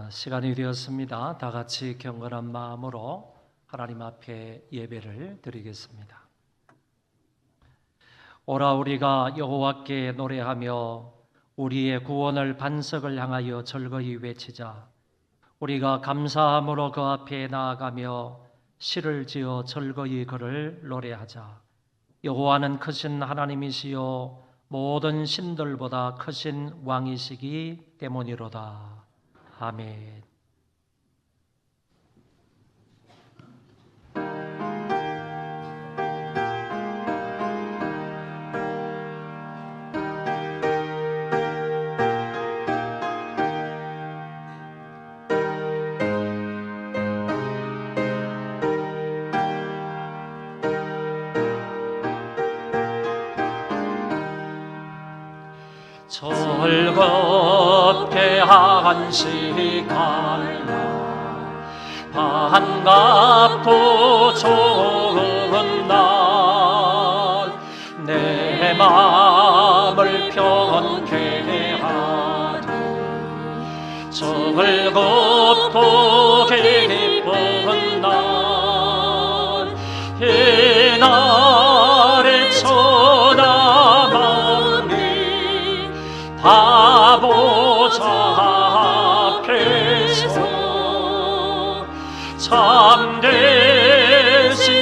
시간이 되었습니다. 다 같이 경건한 마음으로 하나님 앞에 예배를 드리겠습니다. 오라 우리가 여호와께 노래하며 우리의 구원을 반석을 향하여 즐거이 외치자. 우리가 감사함으로 그 앞에 나아가며 시를 지어 즐거이 그를 노래하자. 여호와는 크신 하나님이시요 모든 신들보다 크신 왕이시기 때문이로다. 아멘. 즐겁게 한 시간이야 반갑고 좋은 날 내 마음을 편케 하리 즐겁고 기쁜 날 이날의 천하만이 바보자 앞에서 참되신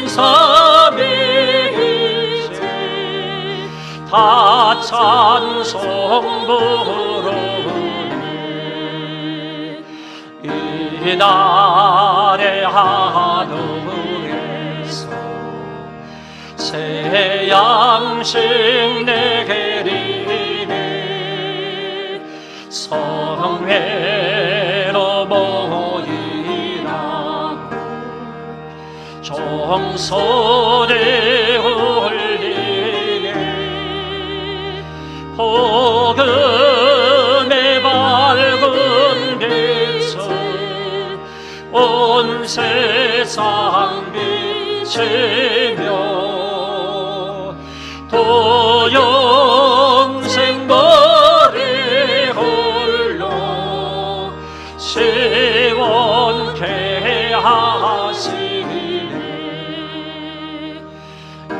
삼위일체 다 찬송 부르네. 이날의 하늘에서 새 양식 내게 성회로 모이라고 종소리 울리네. 복음의 밝은 빛을 온 세상 비치며 또 영생 시원케 하시네.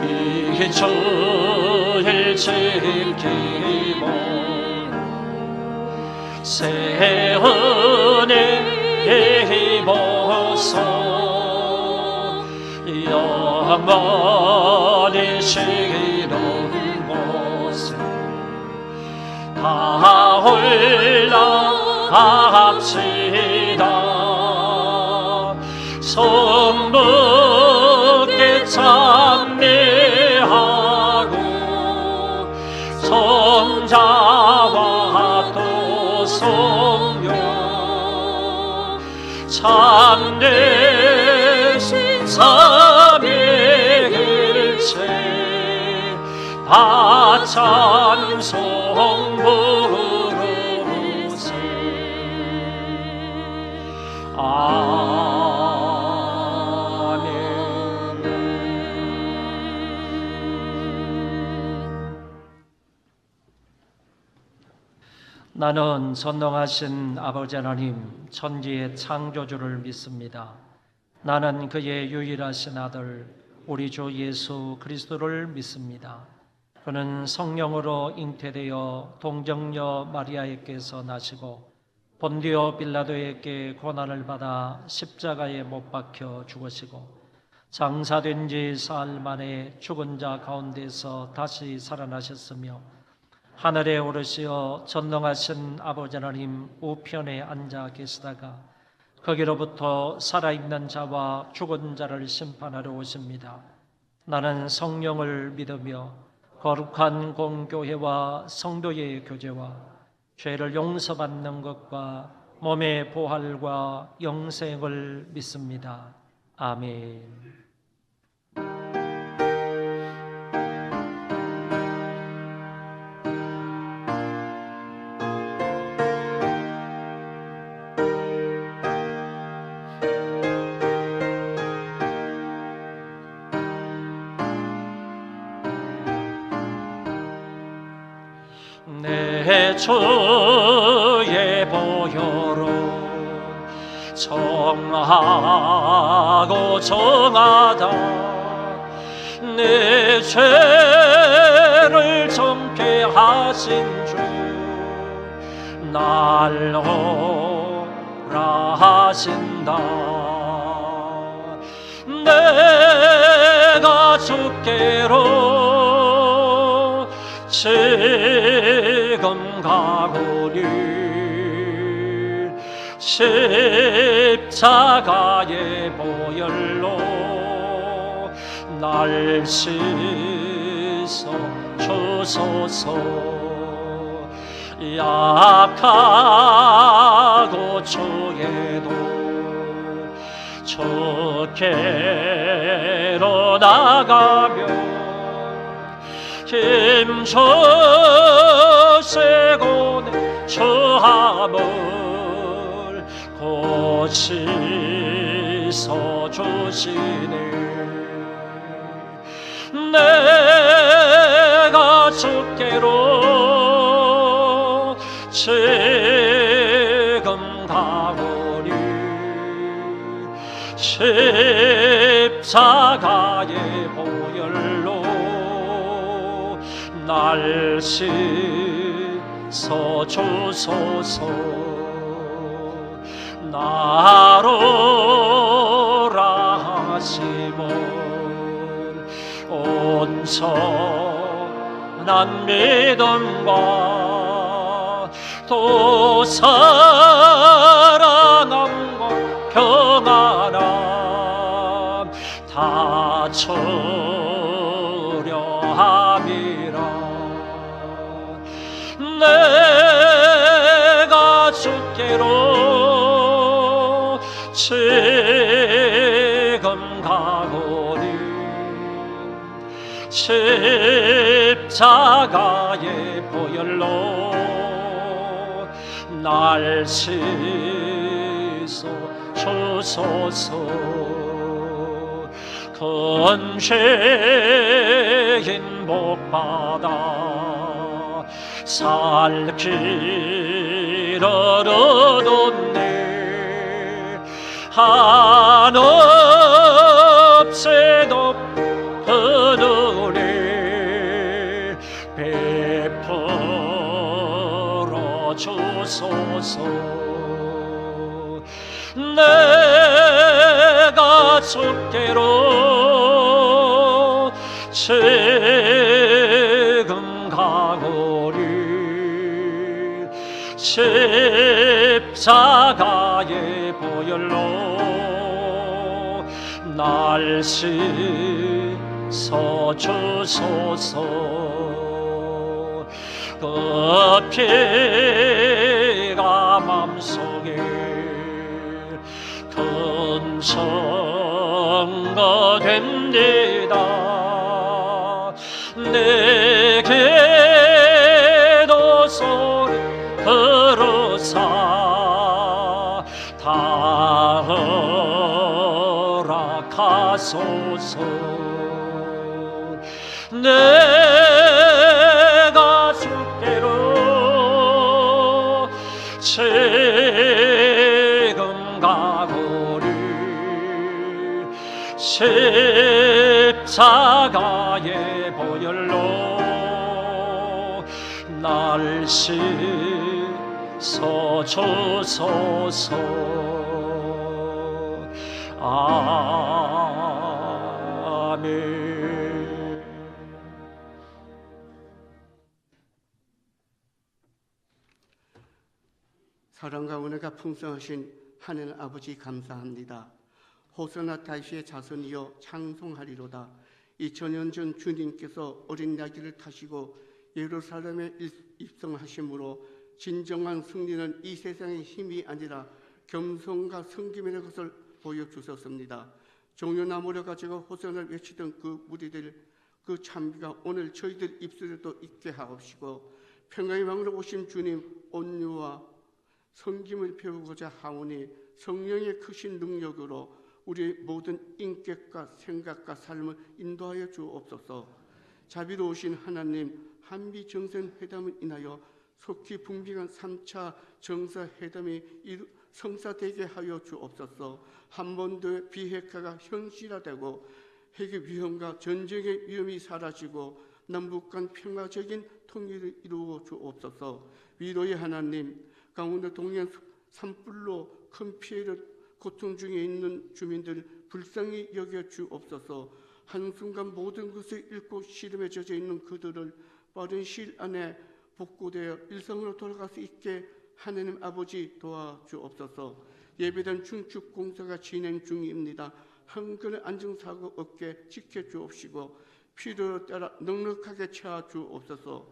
이 주일 지키고 새 은혜 입어서 영원히 쉬는 곳에 다 올라갑시다. 성부께 찬미하고 성자와 또 성령 참되신 삼위일체 다 찬송 부르세. 나는 전능하신 아버지 하나님 천지의 창조주를 믿습니다. 나는 그의 유일하신 아들 우리 주 예수 그리스도를 믿습니다. 그는 성령으로 잉태되어 동정녀 마리아에게서 나시고 본디오 빌라도에게 고난을 받아 십자가에 못 박혀 죽으시고 장사된 지 사흘 만에 죽은 자 가운데서 다시 살아나셨으며 하늘에 오르시어 전능하신 아버지 하나님 우편에 앉아 계시다가 거기로부터 살아있는 자와 죽은 자를 심판하러 오십니다. 나는 성령을 믿으며 거룩한 공교회와 성도의 교제와 죄를 용서받는 것과 몸의 부활과 영생을 믿습니다. 아멘. 내 주의 보혈로 정하고 정하다 내 죄를 정케 하신 주 날 오라 하신다. 내가 주께로 지금 가오니 십자가의 보혈로 날 씻어 주소서. 약하고 주에도 주께로 나가며 힘주시고 내 처함을 고치서 주시네. 내가 주께로 지금 가오니 십자가의 보혈로 날 씻어 주소서. 나로라 하심은 온전한 믿음과 또 사랑함과 평안함 다 주려 함이라. 내가 주께로 지금 가오니 십자가의 보혈로 날 씻어 주소서. 큰 죄인 복받아 살 길을 얻었네. 한없이 높은 은혜 베풀어 주소서. 내가 주께로 지금 가오니 십자가의 보혈로 날 씻어 주소서. 그 피가 맘속에 큰 증거 됩니다. 내 기도 소리 들으사 다 허락하소서. 내가 주께로 지금 가오니 십자가의 보혈로 날 씻어 주소서. 아멘. 사랑과 은혜가 풍성하신 하늘 아버지 감사합니다. 호사나 다윗의 자손이여 찬송하리로다. 2000년 전 주님께서 어린 나귀를 타시고 예루살렘에 입성하심으로 진정한 승리는 이 세상의 힘이 아니라 겸손과 섬김이라는 것을 보여주셨습니다. 종려나무를 가지고 호산을 외치던 그 무리들, 그 찬미가 오늘 저희들 입술에도 있게 하옵시고 평강의 왕으로 오신 주님 온유와 섬김을 배우고자 하오니 성령의 크신 능력으로 우리의 모든 인격과 생각과 삶을 인도하여 주옵소서. 자비로우신 하나님, 한미정상회담을 인하여 속히 분비한 3차 정상회담이 성사되게 하여 주옵소서. 한반도의 비핵화가 현실화되고 핵의 위험과 전쟁의 위험이 사라지고 남북 간 평화적인 통일을 이루어 주옵소서. 위로의 하나님, 강원도 동해안 산불로 큰 피해를 고통 중에 있는 주민들 불쌍히 여겨 주옵소서. 한순간 모든 것을 잃고 시름에 젖어 있는 그들을 빠른 시일 안에 복구되어 일상으로 돌아갈 수 있게 하나님 아버지 도와주옵소서. 예배당 중축 공사가 진행 중입니다. 한근의 안전사고 없게 지켜주옵시고 필요에 따라 넉넉하게 채워주옵소서.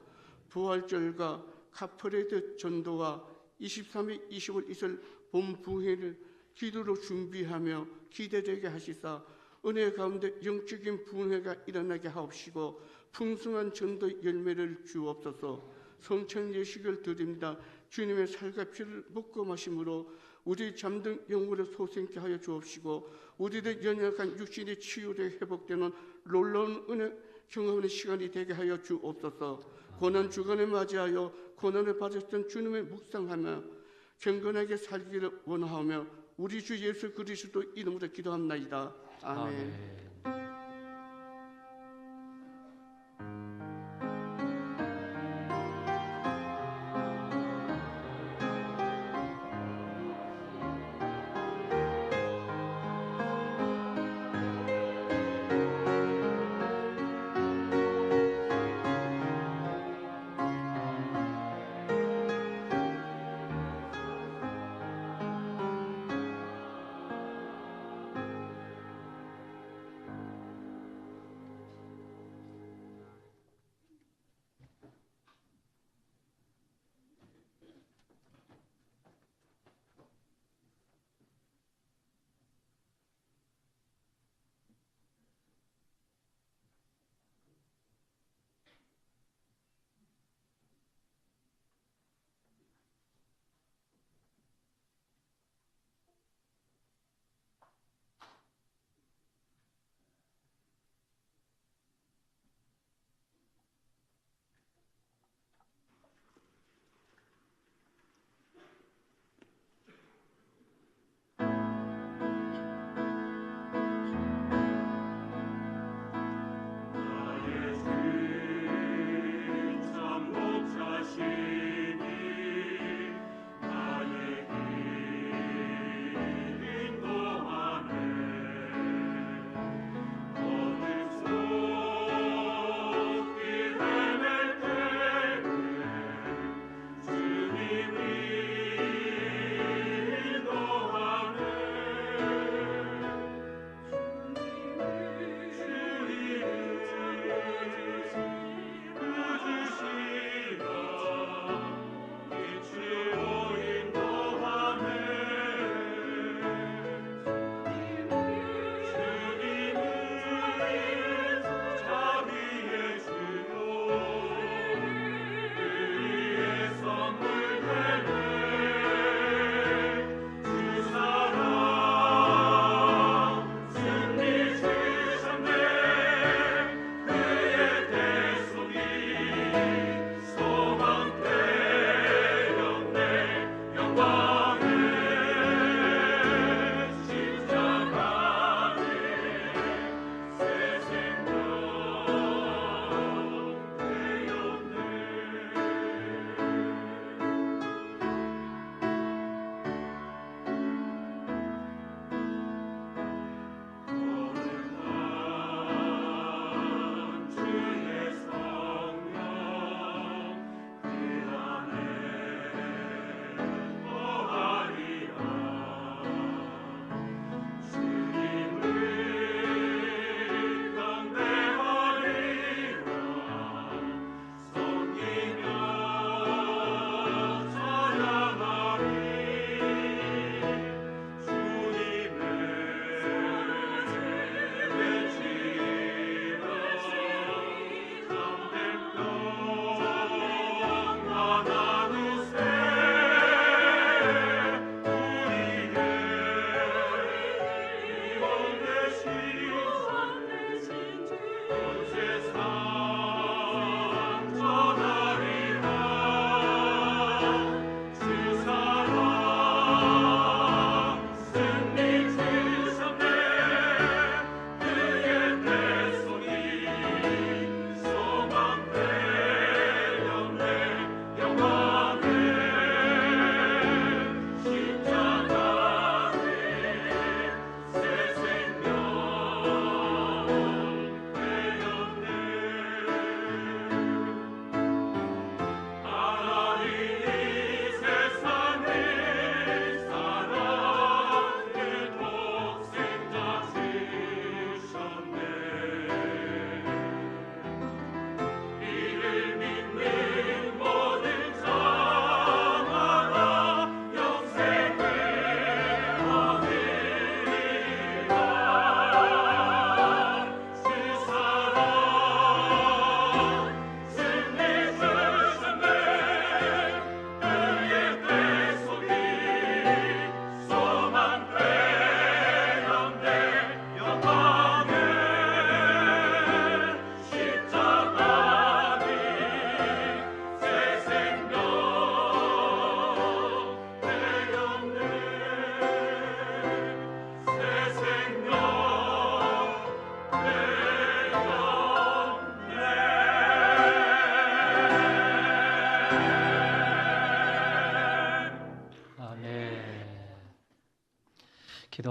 부활절과 카프레드 전도와 23일, 25일 이슬 본부회를 기도로 준비하며 기대되게 하시사 은혜 가운데 영적인 분회가 일어나게 하옵시고 풍성한 전도 열매를 주옵소서. 성찬 예식을 드립니다. 주님의 살과 피를 먹고 마심으로 우리 잠든 영혼을 소생케 하여 주옵시고 우리의 연약한 육신의 치유를 회복되는 놀라운 은혜 경험하는 시간이 되게 하여 주옵소서. 고난 주간에 맞이하여 고난을 받았던 주님의 묵상하며 경건하게 살기를 원하오며 우리 주 예수 그리스도 이름으로 기도합나이다. 아멘.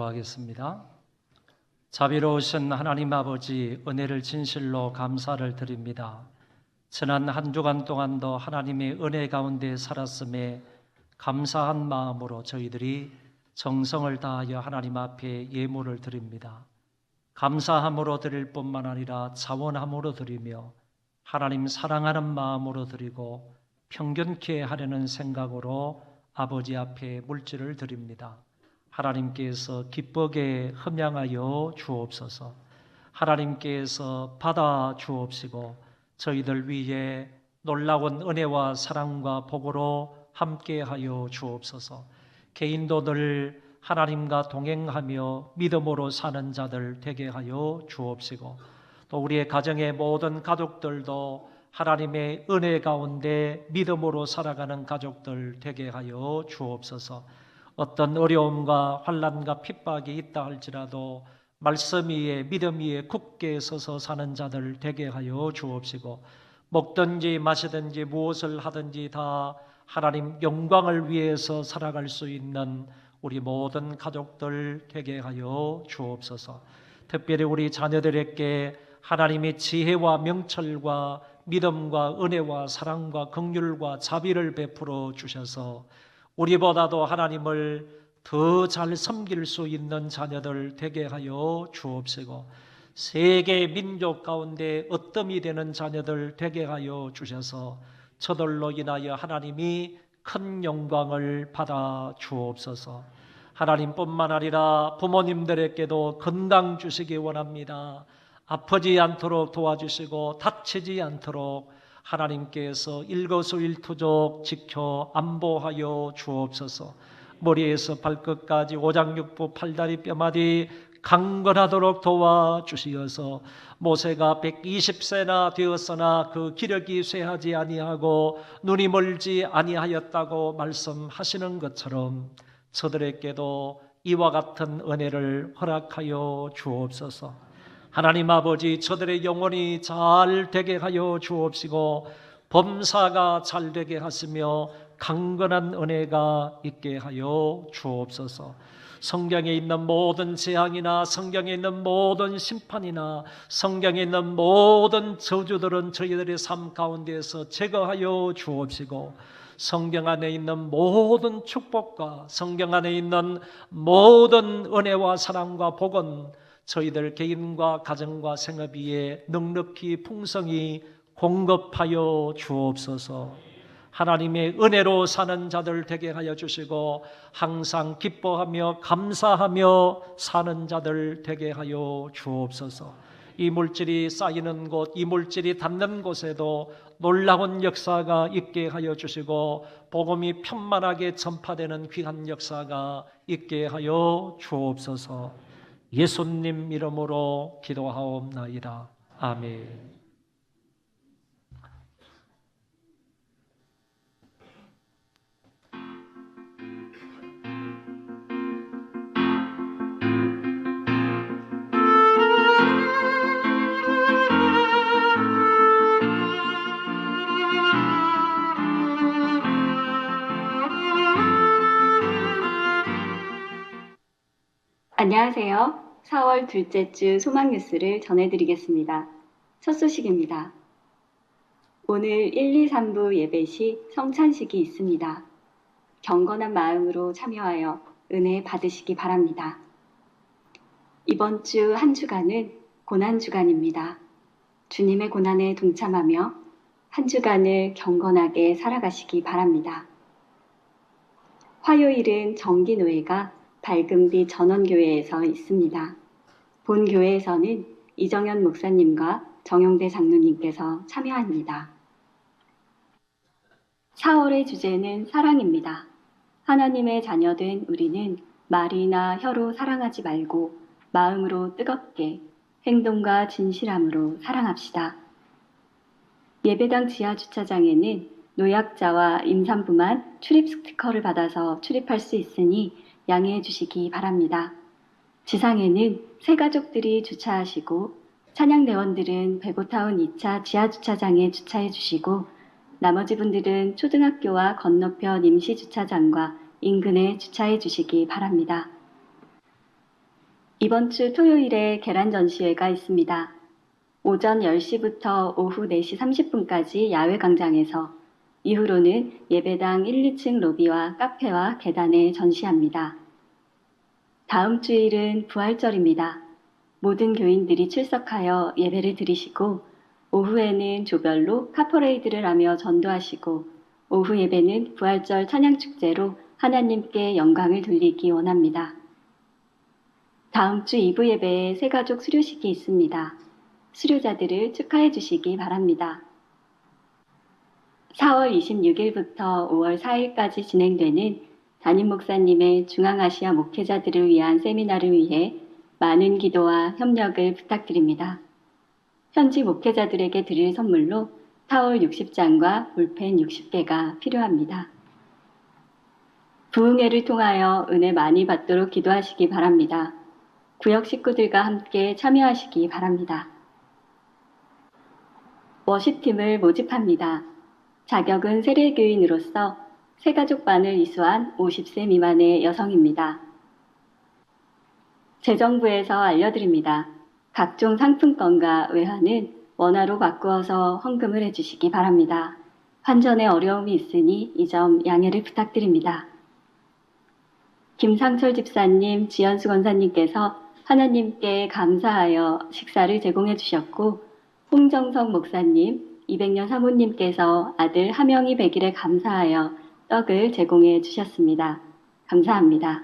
기도하겠습니다. 자비로우신 하나님 아버지, 은혜를 진실로 감사를 드립니다. 지난 한 주간 동안도 하나님의 은혜 가운데 살았음에 감사한 마음으로 저희들이 정성을 다하여 하나님 앞에 예물을 드립니다. 감사함으로 드릴 뿐만 아니라 자원함으로 드리며 하나님 사랑하는 마음으로 드리고 평균케 하려는 생각으로 아버지 앞에 물질을 드립니다. 하나님께서 기쁘게 흠양하여 주옵소서. 하나님께서 받아 주옵시고 저희들 위에 놀라운 은혜와 사랑과 복으로 함께하여 주옵소서. 개인도 늘 하나님과 동행하며 믿음으로 사는 자들 되게 하여 주옵시고 또 우리의 가정의 모든 가족들도 하나님의 은혜 가운데 믿음으로 살아가는 가족들 되게 하여 주옵소서. 어떤 어려움과 환난과 핍박이 있다 할지라도 말씀 위에 믿음 위에 굳게 서서 사는 자들 되게 하여 주옵시고 먹든지 마시든지 무엇을 하든지 다 하나님 영광을 위해서 살아갈 수 있는 우리 모든 가족들 되게 하여 주옵소서. 특별히 우리 자녀들에게 하나님의 지혜와 명철과 믿음과 은혜와 사랑과 긍휼과 자비를 베풀어 주셔서 우리보다도 하나님을 더 잘 섬길 수 있는 자녀들 되게 하여 주옵시고 세계 민족 가운데 으뜸이 되는 자녀들 되게 하여 주셔서 저들로 인하여 하나님이 큰 영광을 받아 주옵소서. 하나님뿐만 아니라 부모님들에게도 건강 주시기 원합니다. 아프지 않도록 도와주시고 다치지 않도록 하나님께서 일거수일투족 지켜 안보하여 주옵소서. 머리에서 발끝까지 오장육부 팔다리 뼈마디 강건하도록 도와주시어서 모세가 120세나 되었으나 그 기력이 쇠하지 아니하고 눈이 멀지 아니하였다고 말씀하시는 것처럼 저들에게도 이와 같은 은혜를 허락하여 주옵소서. 하나님 아버지, 저들의 영혼이 잘 되게 하여 주옵시고 범사가 잘 되게 하시며 강건한 은혜가 있게 하여 주옵소서. 성경에 있는 모든 재앙이나 성경에 있는 모든 심판이나 성경에 있는 모든 저주들은 저희들의 삶 가운데에서 제거하여 주옵시고 성경 안에 있는 모든 축복과 성경 안에 있는 모든 은혜와 사랑과 복은 저희들 개인과 가정과 생업 위에 넉넉히 풍성히 공급하여 주옵소서. 하나님의 은혜로 사는 자들 되게 하여 주시고 항상 기뻐하며 감사하며 사는 자들 되게 하여 주옵소서. 이 물질이 쌓이는 곳, 이 물질이 닿는 곳에도 놀라운 역사가 있게 하여 주시고 복음이 편만하게 전파되는 귀한 역사가 있게 하여 주옵소서. 예수님 이름으로 기도하옵나이다. 아멘. 안녕하세요. 4월 둘째 주 소망 뉴스를 전해드리겠습니다. 첫 소식입니다. 오늘 1, 2, 3부 예배 시 성찬식이 있습니다. 경건한 마음으로 참여하여 은혜 받으시기 바랍니다. 이번 주 한 주간은 고난 주간입니다. 주님의 고난에 동참하며 한 주간을 경건하게 살아가시기 바랍니다. 화요일은 정기노회가 밝은빛 전원교회에서 있습니다. 본 교회에서는 이정현 목사님과 정용대 장로님께서 참여합니다. 4월의 주제는 사랑입니다. 하나님의 자녀된 우리는 말이나 혀로 사랑하지 말고 마음으로 뜨겁게 행동과 진실함으로 사랑합시다. 예배당 지하주차장에는 노약자와 임산부만 출입 스티커를 받아서 출입할 수 있으니 양해해 주시기 바랍니다. 지상에는 새 가족들이 주차하시고 찬양대원들은 베고타운 2차 지하주차장에 주차해 주시고 나머지 분들은 초등학교와 건너편 임시주차장과 인근에 주차해 주시기 바랍니다. 이번 주 토요일에 계란 전시회가 있습니다. 오전 10시부터 오후 4시 30분까지 야외 광장에서, 이후로는 예배당 1, 2층 로비와 카페와 계단에 전시합니다. 다음 주일은 부활절입니다. 모든 교인들이 출석하여 예배를 드리시고, 오후에는 조별로 카퍼레이드를 하며 전도하시고, 오후 예배는 부활절 찬양축제로 하나님께 영광을 돌리기 원합니다. 다음 주 2부 예배에 새가족 수료식이 있습니다. 수료자들을 축하해 주시기 바랍니다. 4월 26일부터 5월 4일까지 진행되는 담임 목사님의 중앙아시아 목회자들을 위한 세미나를 위해 많은 기도와 협력을 부탁드립니다. 현지 목회자들에게 드릴 선물로 타월 60장과 볼펜 60개가 필요합니다. 부흥회를 통하여 은혜 많이 받도록 기도하시기 바랍니다. 구역 식구들과 함께 참여하시기 바랍니다. 워십팀을 모집합니다. 자격은 세례교인으로서 새가족반을 이수한 50세 미만의 여성입니다. 재정부에서 알려드립니다. 각종 상품권과 외화는 원화로 바꾸어서 헌금을 해주시기 바랍니다. 환전에 어려움이 있으니 이 점 양해를 부탁드립니다. 김상철 집사님, 지연수 권사님께서 하나님께 감사하여 식사를 제공해 주셨고, 홍정석 목사님, 200년 사모님께서 아들 하명이 100일에 감사하여 떡을 제공해 주셨습니다. 감사합니다.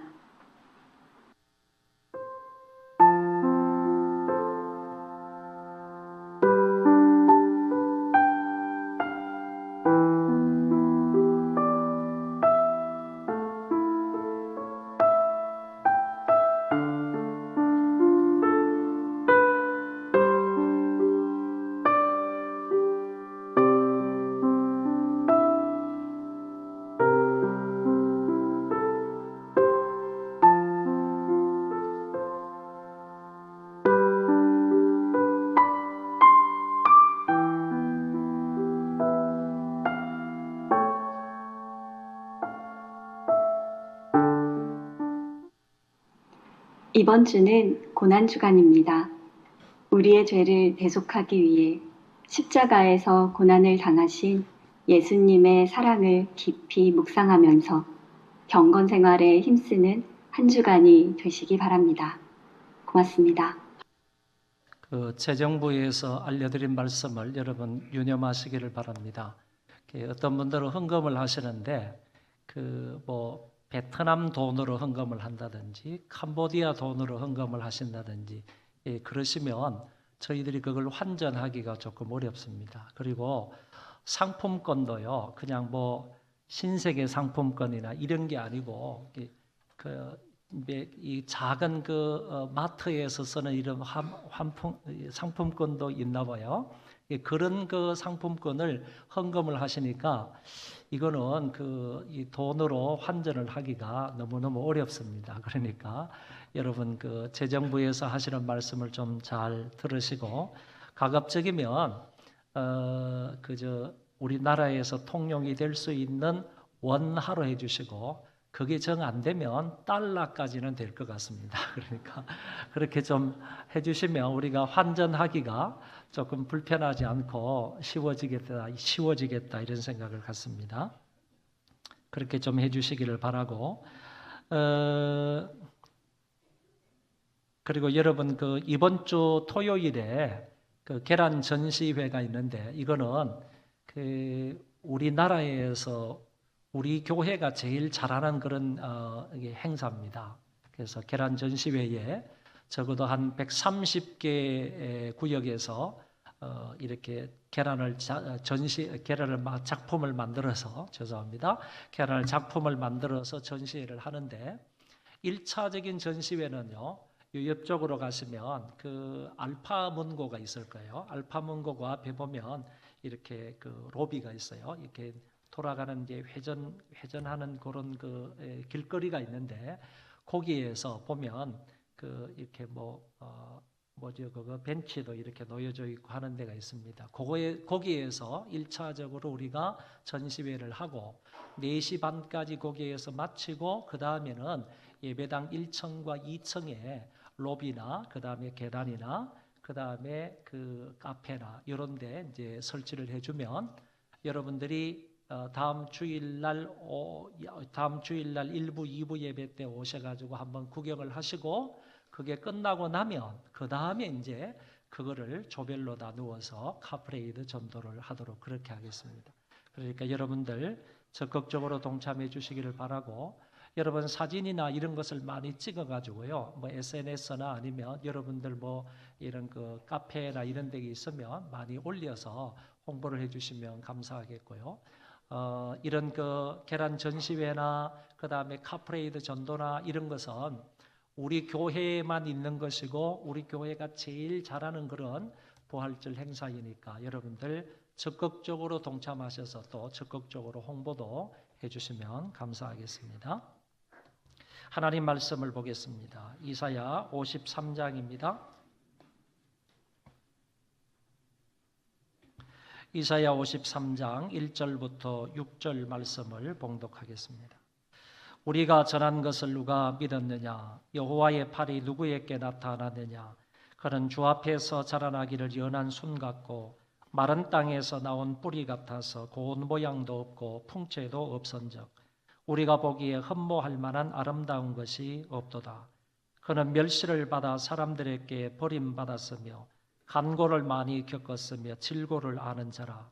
이번 주는 고난주간입니다. 우리의 죄를 대속하기 위해 십자가에서 고난을 당하신 예수님의 사랑을 깊이 묵상하면서 경건 생활에 힘쓰는 한 주간이 되시기 바랍니다. 고맙습니다. 재정부에서 알려드린 말씀을 여러분 유념하시기를 바랍니다. 어떤 분들은 헌금을 하시는데 베트남 돈으로 헌금을 한다든지 캄보디아 돈으로 헌금을 하신다든지 그러시면 저희들이 그걸 환전하기가 조금 어렵습니다. 그리고 상품권도요, 그냥 신세계 상품권이나 이런 게 아니고 이 작은 마트에서 쓰는 이런 상품권도 있나 봐요. 그런 상품권을 헌금을 하시니까 이거는 이 돈으로 환전을 하기가 너무너무 어렵습니다. 그러니까 여러분 재정부에서 하시는 말씀을 좀 잘 들으시고, 가급적이면 우리나라에서 통용이 될 수 있는 원화로 해주시고, 그게 정 안 되면 달러까지는 될 것 같습니다. 그러니까 그렇게 좀 해주시면 우리가 환전하기가 조금 불편하지 않고 쉬워지겠다 이런 생각을 갖습니다. 그렇게 좀 해주시기를 바라고, 그리고 여러분 이번 주 토요일에 계란 전시회가 있는데, 이거는 우리나라에서 우리 교회가 제일 잘하는 그런 행사입니다. 그래서 계란 전시회에 적어도 한 130개 구역에서 이렇게 계란을 작품을 만들어서 계란을 작품을 만들어서 전시회를 하는데, 1차적인 전시회는요, 옆쪽으로 가시면 알파 문고가 있을 거예요. 알파 문고 앞에 보면 이렇게 로비가 있어요. 이렇게 돌아가는 회전하는 그런 길거리가 있는데, 거기에서 보면 이렇게 벤치도 이렇게 놓여져 있고 하는 데가 있습니다. 거기에서 1차적으로 우리가 전시회를 하고 4시 반까지 거기에서 마치고, 그 다음에는 예배당 1층과 2층에 로비나 그다음에 계단이나 그다음에 그 카페나 이런 데 이제 설치를 해주면 여러분들이 다음 주일날 1부, 2부 예배 때 오셔가지고 한번 구경을 하시고 그게 끝나고 나면 그 다음에 이제 그거를 조별로 나누어서 카프레이드 전도를 하도록 그렇게 하겠습니다. 그러니까 여러분들 적극적으로 동참해 주시기를 바라고 여러분 사진이나 이런 것을 많이 찍어가지고요. 뭐 SNS나 아니면 여러분들 뭐 이런 그 카페나 이런 데 있으면 많이 올려서 홍보를 해주시면 감사하겠고요. 이런 그 계란 전시회나 그 다음에 카프레이드 전도나 이런 것은 우리 교회에만 있는 것이고 우리 교회가 제일 잘하는 그런 부활절 행사이니까 여러분들 적극적으로 동참하셔서 또 적극적으로 홍보도 해주시면 감사하겠습니다. 하나님 말씀을 보겠습니다. 이사야 53장입니다. 이사야 53장 1절부터 6절 말씀을 봉독하겠습니다. 우리가 전한 것을 누가 믿었느냐? 여호와의 팔이 누구에게 나타났느냐? 그는 주 앞에서 자라나기를 연한 순 같고 마른 땅에서 나온 뿌리 같아서 고운 모양도 없고 풍채도 없은즉 우리가 보기에 흠모할 만한 아름다운 것이 없도다. 그는 멸시를 받아 사람들에게 버림받았으며 간고를 많이 겪었으며 질고를 아는 자라.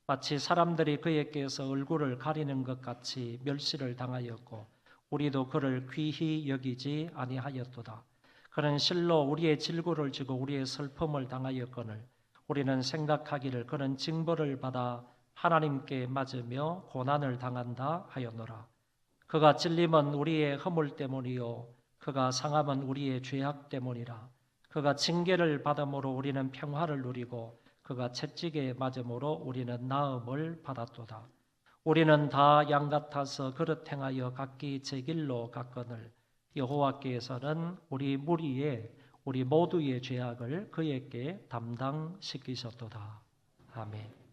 마치 사람들이 그에게서 얼굴을 가리는 것 같이 멸시를 당하였고 우리도 그를 귀히 여기지 아니하였도다. 그는 실로 우리의 질고를 지고 우리의 슬픔을 당하였거늘 우리는 생각하기를 그는 징벌을 받아 하나님께 맞으며 고난을 당한다 하였노라. 그가 찔림은 우리의 허물 때문이요 그가 상함은 우리의 죄악 때문이라. 그가 징계를 받음으로 우리는 평화를 누리고 그가 채찍에 맞음으로 우리는 나음을 받았도다. 우리는 다 양 같아서 그릇 행하여 각기 제 길로 갔거늘 여호와께서는 우리 무리의 우리 모두의 죄악을 그에게 담당시키셨도다. 아멘.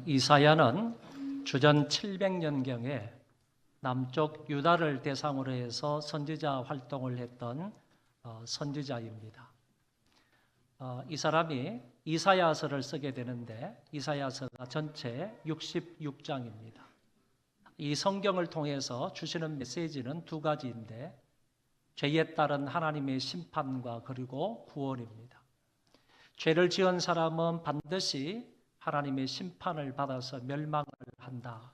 이사야는 주전 700년경에 남쪽 유다를 대상으로 해서 선지자 활동을 했던 선지자입니다. 이 사람이 이사야서를 쓰게 되는데 이사야서가 전체 66장입니다. 이 성경을 통해서 주시는 메시지는 두 가지인데 죄에 따른 하나님의 심판과 그리고 구원입니다. 죄를 지은 사람은 반드시 하나님의 심판을 받아서 멸망을 한다.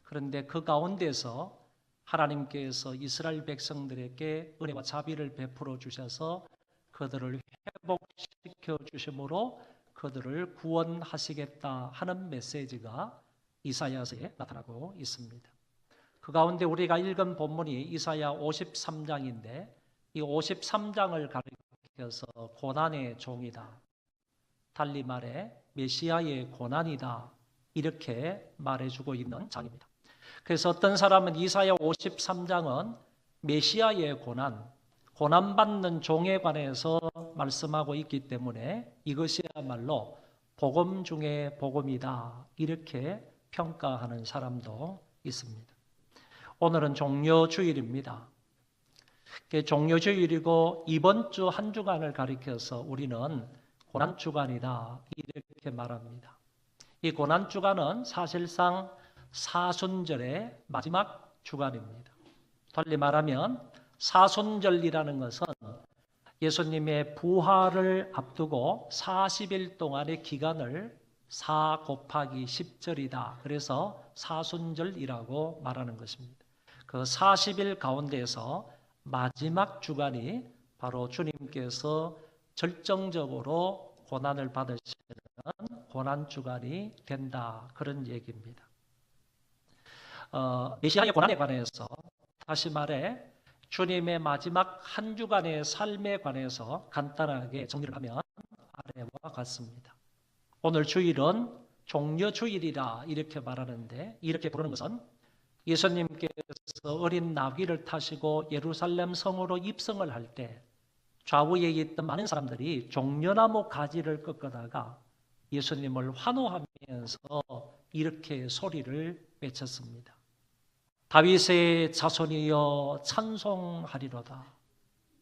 그런데 그 가운데서 하나님께서 이스라엘 백성들에게 은혜와 자비를 베풀어 주셔서 그들을 회복시켜 주심으로 그들을 구원하시겠다 하는 메시지가 이사야서에 나타나고 있습니다. 그 가운데 우리가 읽은 본문이 이사야 53장인데 이 53장을 가리켜서 고난의 종이다. 달리 말해 메시아의 고난이다. 이렇게 말해주고 있는 장입니다. 그래서 어떤 사람은 이사야 53장은 메시아의 고난받는 종에 관해서 말씀하고 있기 때문에 이것이야말로 복음 중에 복음이다. 이렇게 평가하는 사람도 있습니다. 오늘은 종려주일입니다. 종려주일이고 이번 주 한 주간을 가리켜서 우리는 고난주간이다. 이렇게 말합니다. 이 고난주간은 사실상 사순절의 마지막 주간입니다. 달리 말하면 사순절이라는 것은 예수님의 부활을 앞두고 40일 동안의 기간을 4 곱하기 10절이다. 그래서 사순절이라고 말하는 것입니다. 그 40일 가운데서 마지막 주간이 바로 주님께서 절정적으로 고난을 받으시는 고난주간이 된다. 그런 얘기입니다. 메시아의 고난에 관해서 다시 말해 주님의 마지막 한 주간의 삶에 관해서 간단하게 정리를 하면 아래와 같습니다. 오늘 주일은 종려주일이라 이렇게 말하는데 이렇게 부르는 것은 예수님께서 어린 나귀를 타시고 예루살렘 성으로 입성을 할 때 좌우에 있던 많은 사람들이 종려나무 가지를 꺾어다가 예수님을 환호하면서 이렇게 소리를 외쳤습니다. 다윗의 자손이여 찬송하리로다.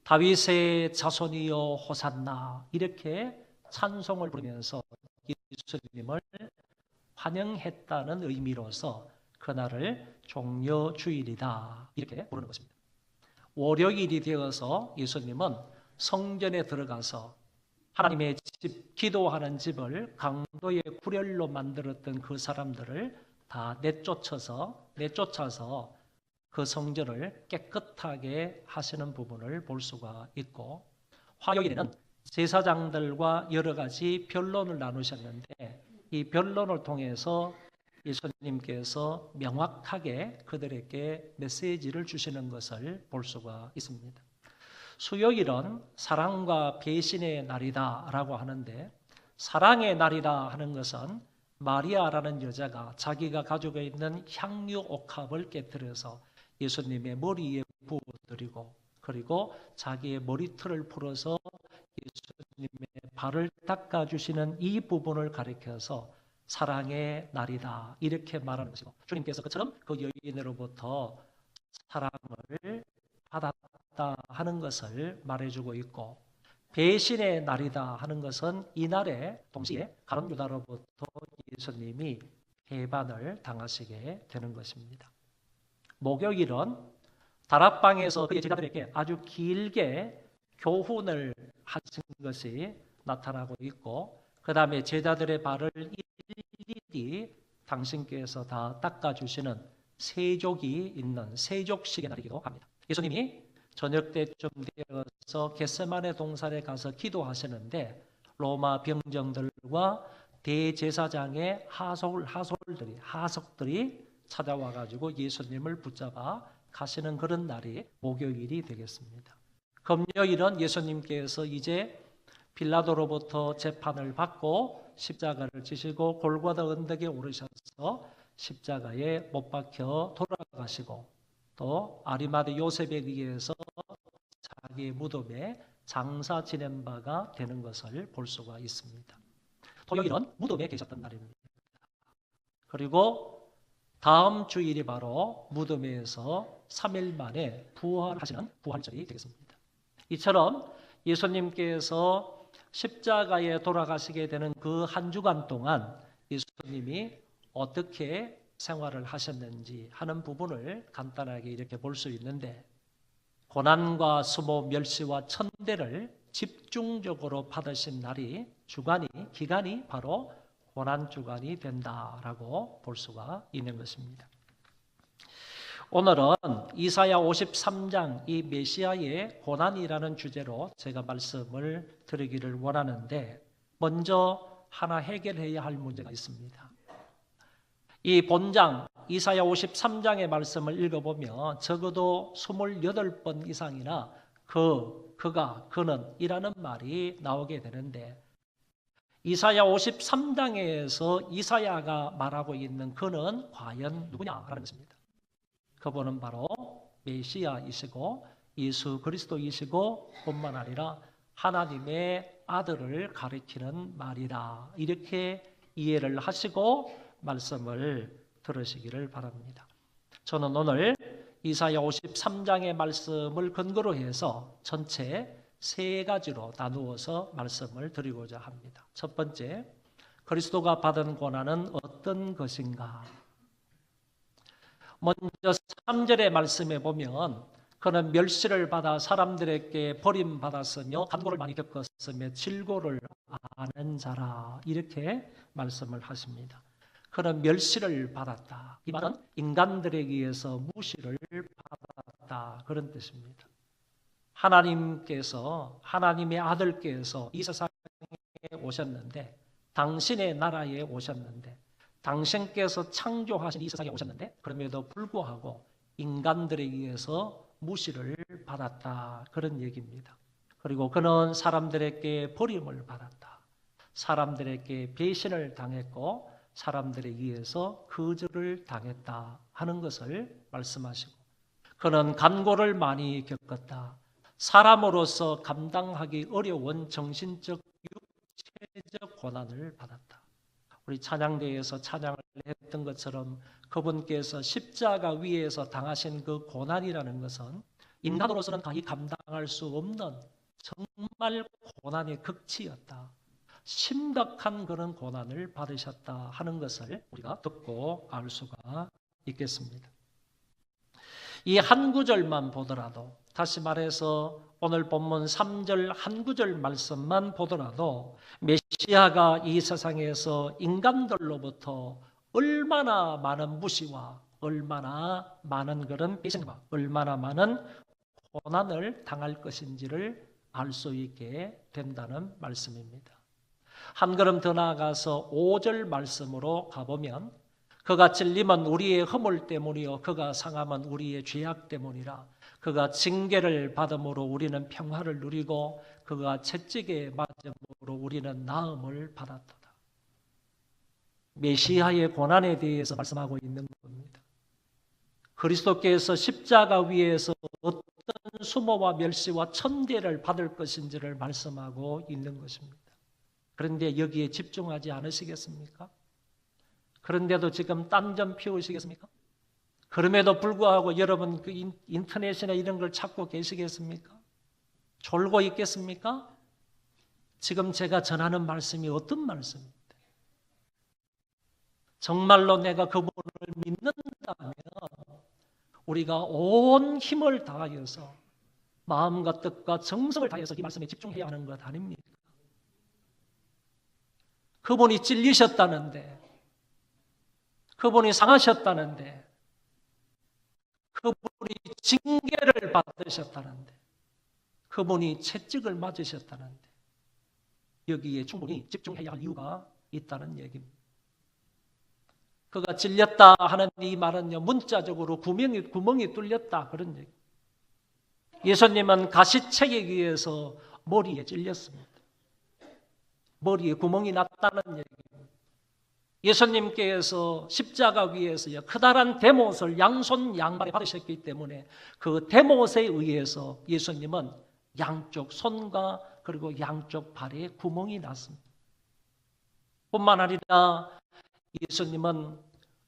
다윗의 자손이여 호산나. 이렇게 찬송을 부르면서 예수님을 환영했다는 의미로서 그날을 종려주일이다. 이렇게 부르는 것입니다. 월요일이 되어서 예수님은 성전에 들어가서 하나님의 집, 기도하는 집을 강도의 구렬로 만들었던 그 사람들을 다 내쫓아서 그 성전을 깨끗하게 하시는 부분을 볼 수가 있고, 화요일에는 제사장들과 여러 가지 변론을 나누셨는데 이 변론을 통해서 예수님께서 명확하게 그들에게 메시지를 주시는 것을 볼 수가 있습니다. 수요일은 사랑과 배신의 날이다라고 하는데 사랑의 날이라 하는 것은 마리아라는 여자가 자기가 가지고 있는 향유 옥합을 깨뜨려서 예수님의 머리에 부어드리고 그리고 자기의 머리털을 풀어서 예수님의 발을 닦아주시는 이 부분을 가리켜서 사랑의 날이다 이렇게 말하는 것이고 주님께서 그처럼 그 여인으로부터 사랑을 받았다 하는 것을 말해주고 있고 배신의 날이다 하는 것은 이날에 동시에 가룟 유다로부터 예수님이 배반을 당하시게 되는 것입니다. 목요일은 다락방에서 그의 제자들에게 아주 길게 교훈을 하신 것이 나타나고 있고 그 다음에 제자들의 발을 일일이 당신께서 다 닦아주시는 세족이 있는 세족식의 날이기도 합니다. 예수님이 저녁 때쯤 되어서 겟세마네 동산에 가서 기도하시는데 로마 병정들과 대제사장의 하석들이 찾아와 가지고 예수님을 붙잡아 가시는 그런 날이 목요일이 되겠습니다. 금요일은 예수님께서 이제 빌라도로부터 재판을 받고 십자가를 지시고 골고다 언덕에 오르셔서 십자가에 못 박혀 돌아가시고 또 아리마대 요셉에 의해서 자기의 무덤에 장사 지낸 바가 되는 것을 볼 수가 있습니다. 토요일은 무덤에 계셨던 날입니다. 그리고 다음 주일이 바로 무덤에서 3일 만에 부활하시는 부활절이 되겠습니다. 이처럼 예수님께서 십자가에 돌아가시게 되는 그 한 주간 동안 예수님이 어떻게 생활을 하셨는지 하는 부분을 간단하게 이렇게 볼 수 있는데, 고난과 수모, 멸시와 천대를 집중적으로 받으신 날이 기간이 바로 고난주간이 된다라고 볼 수가 있는 것입니다. 오늘은 이사야 53장 이 메시아의 고난이라는 주제로 제가 말씀을 드리기를 원하는데, 먼저 하나 해결해야 할 문제가 있습니다. 이 본장 이사야 53장의 말씀을 읽어보면 적어도 28번 이상이나 그가, 그는 이라는 말이 나오게 되는데, 이사야 53장에서 이사야가 말하고 있는 그는 과연 누구냐라는 것입니다. 그분은 바로 메시아이시고 예수 그리스도이시고 뿐만 아니라 하나님의 아들을 가리키는 말이다. 이렇게 이해를 하시고 말씀을 들으시기를 바랍니다. 저는 오늘 이사야 53장의 말씀을 근거로 해서 전체 3가지로 나누어서 말씀을 드리고자 합니다. 첫 번째, 그리스도가 받은 고난은 어떤 것인가? 먼저 3절의 말씀에 보면 그는 멸시를 받아 사람들에게 버림받았으며 간고를 많이 겪었으며 질고를 아는 자라, 이렇게 말씀을 하십니다. 그는 멸시를 받았다. 이 말은 인간들에 의해서 무시를 받았다, 그런 뜻입니다. 하나님의 아들께서 이 세상에 오셨는데, 당신의 나라에 오셨는데, 당신께서 창조하신 이 세상에 오셨는데, 그럼에도 불구하고 인간들에 의해서 무시를 받았다, 그런 얘기입니다. 그리고 그는 사람들에게 버림을 받았다. 사람들에게 배신을 당했고 사람들에 의해서 거절을 당했다 하는 것을 말씀하시고, 그는 간고를 많이 겪었다. 사람으로서 감당하기 어려운 정신적, 육체적 고난을 받았다. 우리 찬양대에서 찬양을 했던 것처럼 그분께서 십자가 위에서 당하신 그 고난이라는 것은 인간으로서는 가히 감당할 수 없는 정말 고난의 극치였다. 심각한 그런 고난을 받으셨다 하는 것을 우리가 듣고 알 수가 있겠습니다. 이 한 구절만 보더라도, 다시 말해서 오늘 본문 3절 한 구절 말씀만 보더라도 메시아가 이 세상에서 인간들로부터 얼마나 많은 무시와 얼마나 많은 그런 배신과 얼마나 많은 고난을 당할 것인지를 알 수 있게 된다는 말씀입니다. 한 걸음 더 나아가서 5절 말씀으로 가보면, 그가 찔림은 우리의 허물 때문이요 그가 상함은 우리의 죄악 때문이라. 그가 징계를 받음으로 우리는 평화를 누리고 그가 채찍에 맞음으로 우리는 나음을 받았도다. 메시아의 고난에 대해서 말씀하고 있는 겁니다. 그리스도께서 십자가 위에서 어떤 수모와 멸시와 천대를 받을 것인지를 말씀하고 있는 것입니다. 그런데 여기에 집중하지 않으시겠습니까? 그런데도 지금 딴 점 피우시겠습니까? 그럼에도 불구하고 여러분 그 인터넷이나 이런 걸 찾고 계시겠습니까? 졸고 있겠습니까? 지금 제가 전하는 말씀이 어떤 말씀입니다. 정말로 내가 그분을 믿는다면 우리가 온 힘을 다하여서 마음과 뜻과 정성을 다해서 이 말씀에 집중해야 하는 것 아닙니까? 그분이 찔리셨다는데, 그분이 상하셨다는데, 그분이 징계를 받으셨다는데, 그분이 채찍을 맞으셨다는데, 여기에 충분히 집중해야 할 이유가 있다는 얘기입니다. 그가 찔렸다 하는 이 말은요, 문자적으로 구멍이 뚫렸다 그런 얘기. 예수님은 가시책에 의해서 머리에 찔렸습니다. 머리에 구멍이 났다는 얘기입니다. 예수님께서 십자가 위에서요, 커다란 대못을 양손 양발에 받으셨기 때문에 그 대못에 의해서 예수님은 양쪽 손과 그리고 양쪽 발에 구멍이 났습니다. 뿐만 아니라 예수님은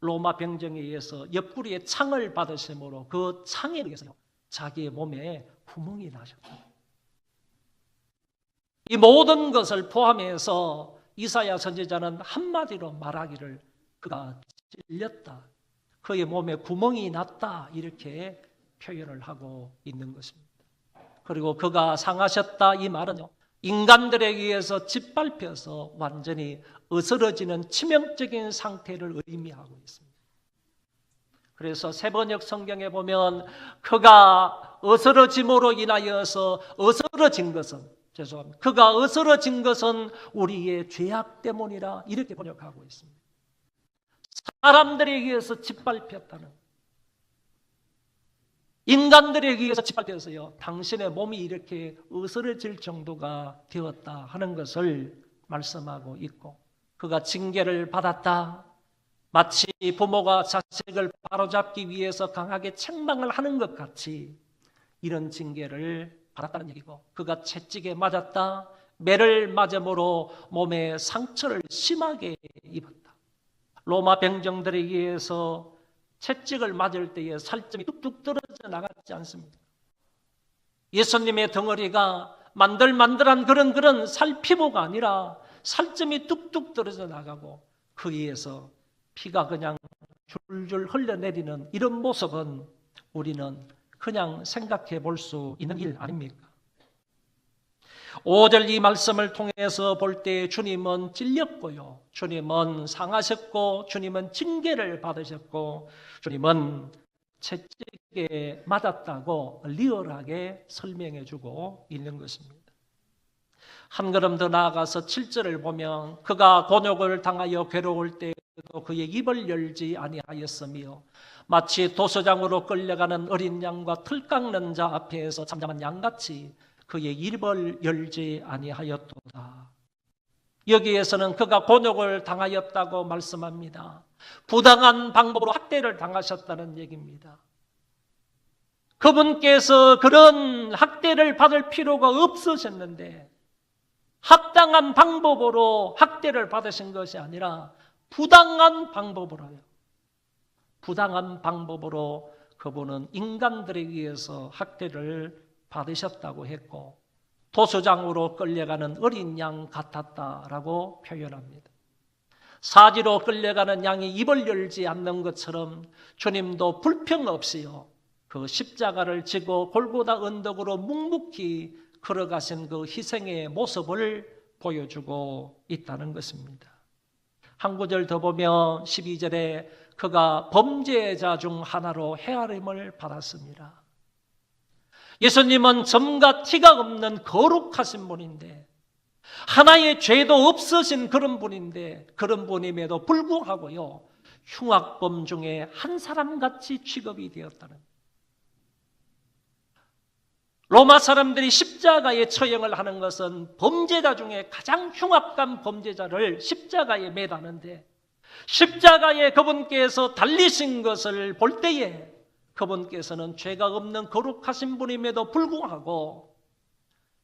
로마 병정에 의해서 옆구리에 창을 받으심으로 그 창에 의해서 자기의 몸에 구멍이 나셨다. 이 모든 것을 포함해서 이사야 선지자는 한마디로 말하기를 그가 찔렸다, 그의 몸에 구멍이 났다, 이렇게 표현을 하고 있는 것입니다. 그리고 그가 상하셨다, 이 말은요, 인간들에 의해서 짓밟혀서 완전히 으스러지는 치명적인 상태를 의미하고 있습니다. 그래서 세번역 성경에 보면 그가 으스러짐으로 인하여서 으스러진 것은, 죄송합니다, 그가 으스러진 것은 우리의 죄악 때문이라 이렇게 번역하고 있습니다. 사람들에 의해서 짓밟혔다는, 인간들에 의해서 짓밟혀서요, 당신의 몸이 이렇게 으스러질 정도가 되었다 하는 것을 말씀하고 있고, 그가 징계를 받았다, 마치 부모가 자식을 바로잡기 위해서 강하게 책망을 하는 것 같이 이런 징계를 받았다는 얘기고, 그가 채찍에 맞았다, 매를 맞음으로 몸에 상처를 심하게 입었다. 로마 병정들에 의해서 채찍을 맞을 때에 살점이 뚝뚝 떨어져 나갔지 않습니까? 예수님의 덩어리가 만들만들한 그런 살피부가 아니라 살점이 뚝뚝 떨어져 나가고 그 위에서 피가 그냥 줄줄 흘러내리는 이런 모습은 우리는 그냥 생각해 볼 수 있는 일 아닙니까? 5절 이 말씀을 통해서 볼 때 주님은 찔렸고요, 주님은 상하셨고, 주님은 징계를 받으셨고, 주님은 채찍에 맞았다고 리얼하게 설명해 주고 있는 것입니다. 한 걸음 더 나아가서 7절을 보면 그가 곤욕을 당하여 괴로울 때에도 그의 입을 열지 아니하였으며 마치 도서장으로 끌려가는 어린 양과 틀 깎는 자 앞에서 잠잠한 양같이 그의 입을 열지 아니하였도다. 여기에서는 그가 곤욕을 당하였다고 말씀합니다. 부당한 방법으로 학대를 당하셨다는 얘기입니다. 그분께서 그런 학대를 받을 필요가 없으셨는데 합당한 방법으로 학대를 받으신 것이 아니라 부당한 방법으로요, 부당한 방법으로 그분은 인간들에 의해서 학대를 받으셨다고 했고, 도수장으로 끌려가는 어린 양 같았다라고 표현합니다. 사지로 끌려가는 양이 입을 열지 않는 것처럼 주님도 불평 없이요, 그 십자가를 지고 골고다 언덕으로 묵묵히 걸어가신 그 희생의 모습을 보여주고 있다는 것입니다. 한 구절 더 보면 12절에 그가 범죄자 중 하나로 헤아림을 받았습니다. 예수님은 점과 티가 없는 거룩하신 분인데, 하나의 죄도 없으신 그런 분인데, 그런 분임에도 불구하고요, 흉악범 중에 한 사람같이 취급이 되었다는, 로마 사람들이 십자가에 처형을 하는 것은 범죄자 중에 가장 흉악한 범죄자를 십자가에 매다는데, 십자가에 그분께서 달리신 것을 볼 때에 그분께서는 죄가 없는 거룩하신 분임에도 불구하고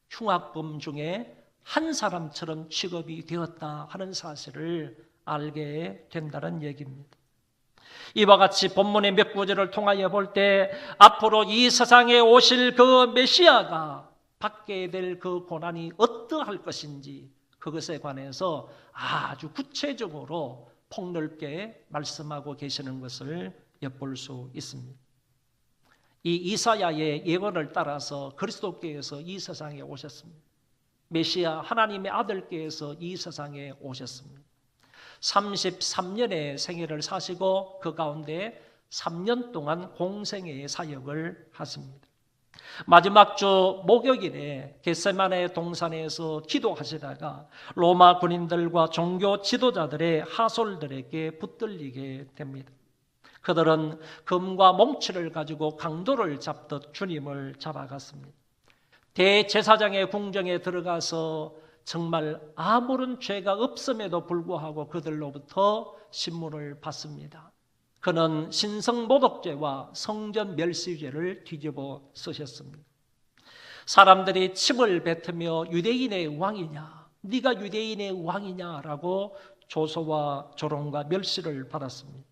흉악범 중에 한 사람처럼 취급이 되었다 하는 사실을 알게 된다는 얘기입니다. 이와 같이 본문의 몇 구절을 통하여 볼 때 앞으로 이 세상에 오실 그 메시아가 받게 될 그 고난이 어떠할 것인지 그것에 관해서 아주 구체적으로 폭넓게 말씀하고 계시는 것을 엿볼 수 있습니다. 이 이사야의 예언을 따라서 그리스도께서 이 세상에 오셨습니다. 메시아 하나님의 아들께서 이 세상에 오셨습니다. 33년의 생애를 사시고 그 가운데 3년 동안 공생애의 사역을 하십니다. 마지막 주 목요일에 겟세마네 동산에서 기도하시다가 로마 군인들과 종교 지도자들의 하솔들에게 붙들리게 됩니다. 그들은 금과 몽치를 가지고 강도를 잡듯 주님을 잡아갔습니다. 대제사장의 궁정에 들어가서 정말 아무런 죄가 없음에도 불구하고 그들로부터 신문을 받습니다. 그는 신성모독죄와 성전 멸시죄를 뒤집어 쓰셨습니다. 사람들이 침을 뱉으며 유대인의 왕이냐, 네가 유대인의 왕이냐라고 조소와 조롱과 멸시를 받았습니다.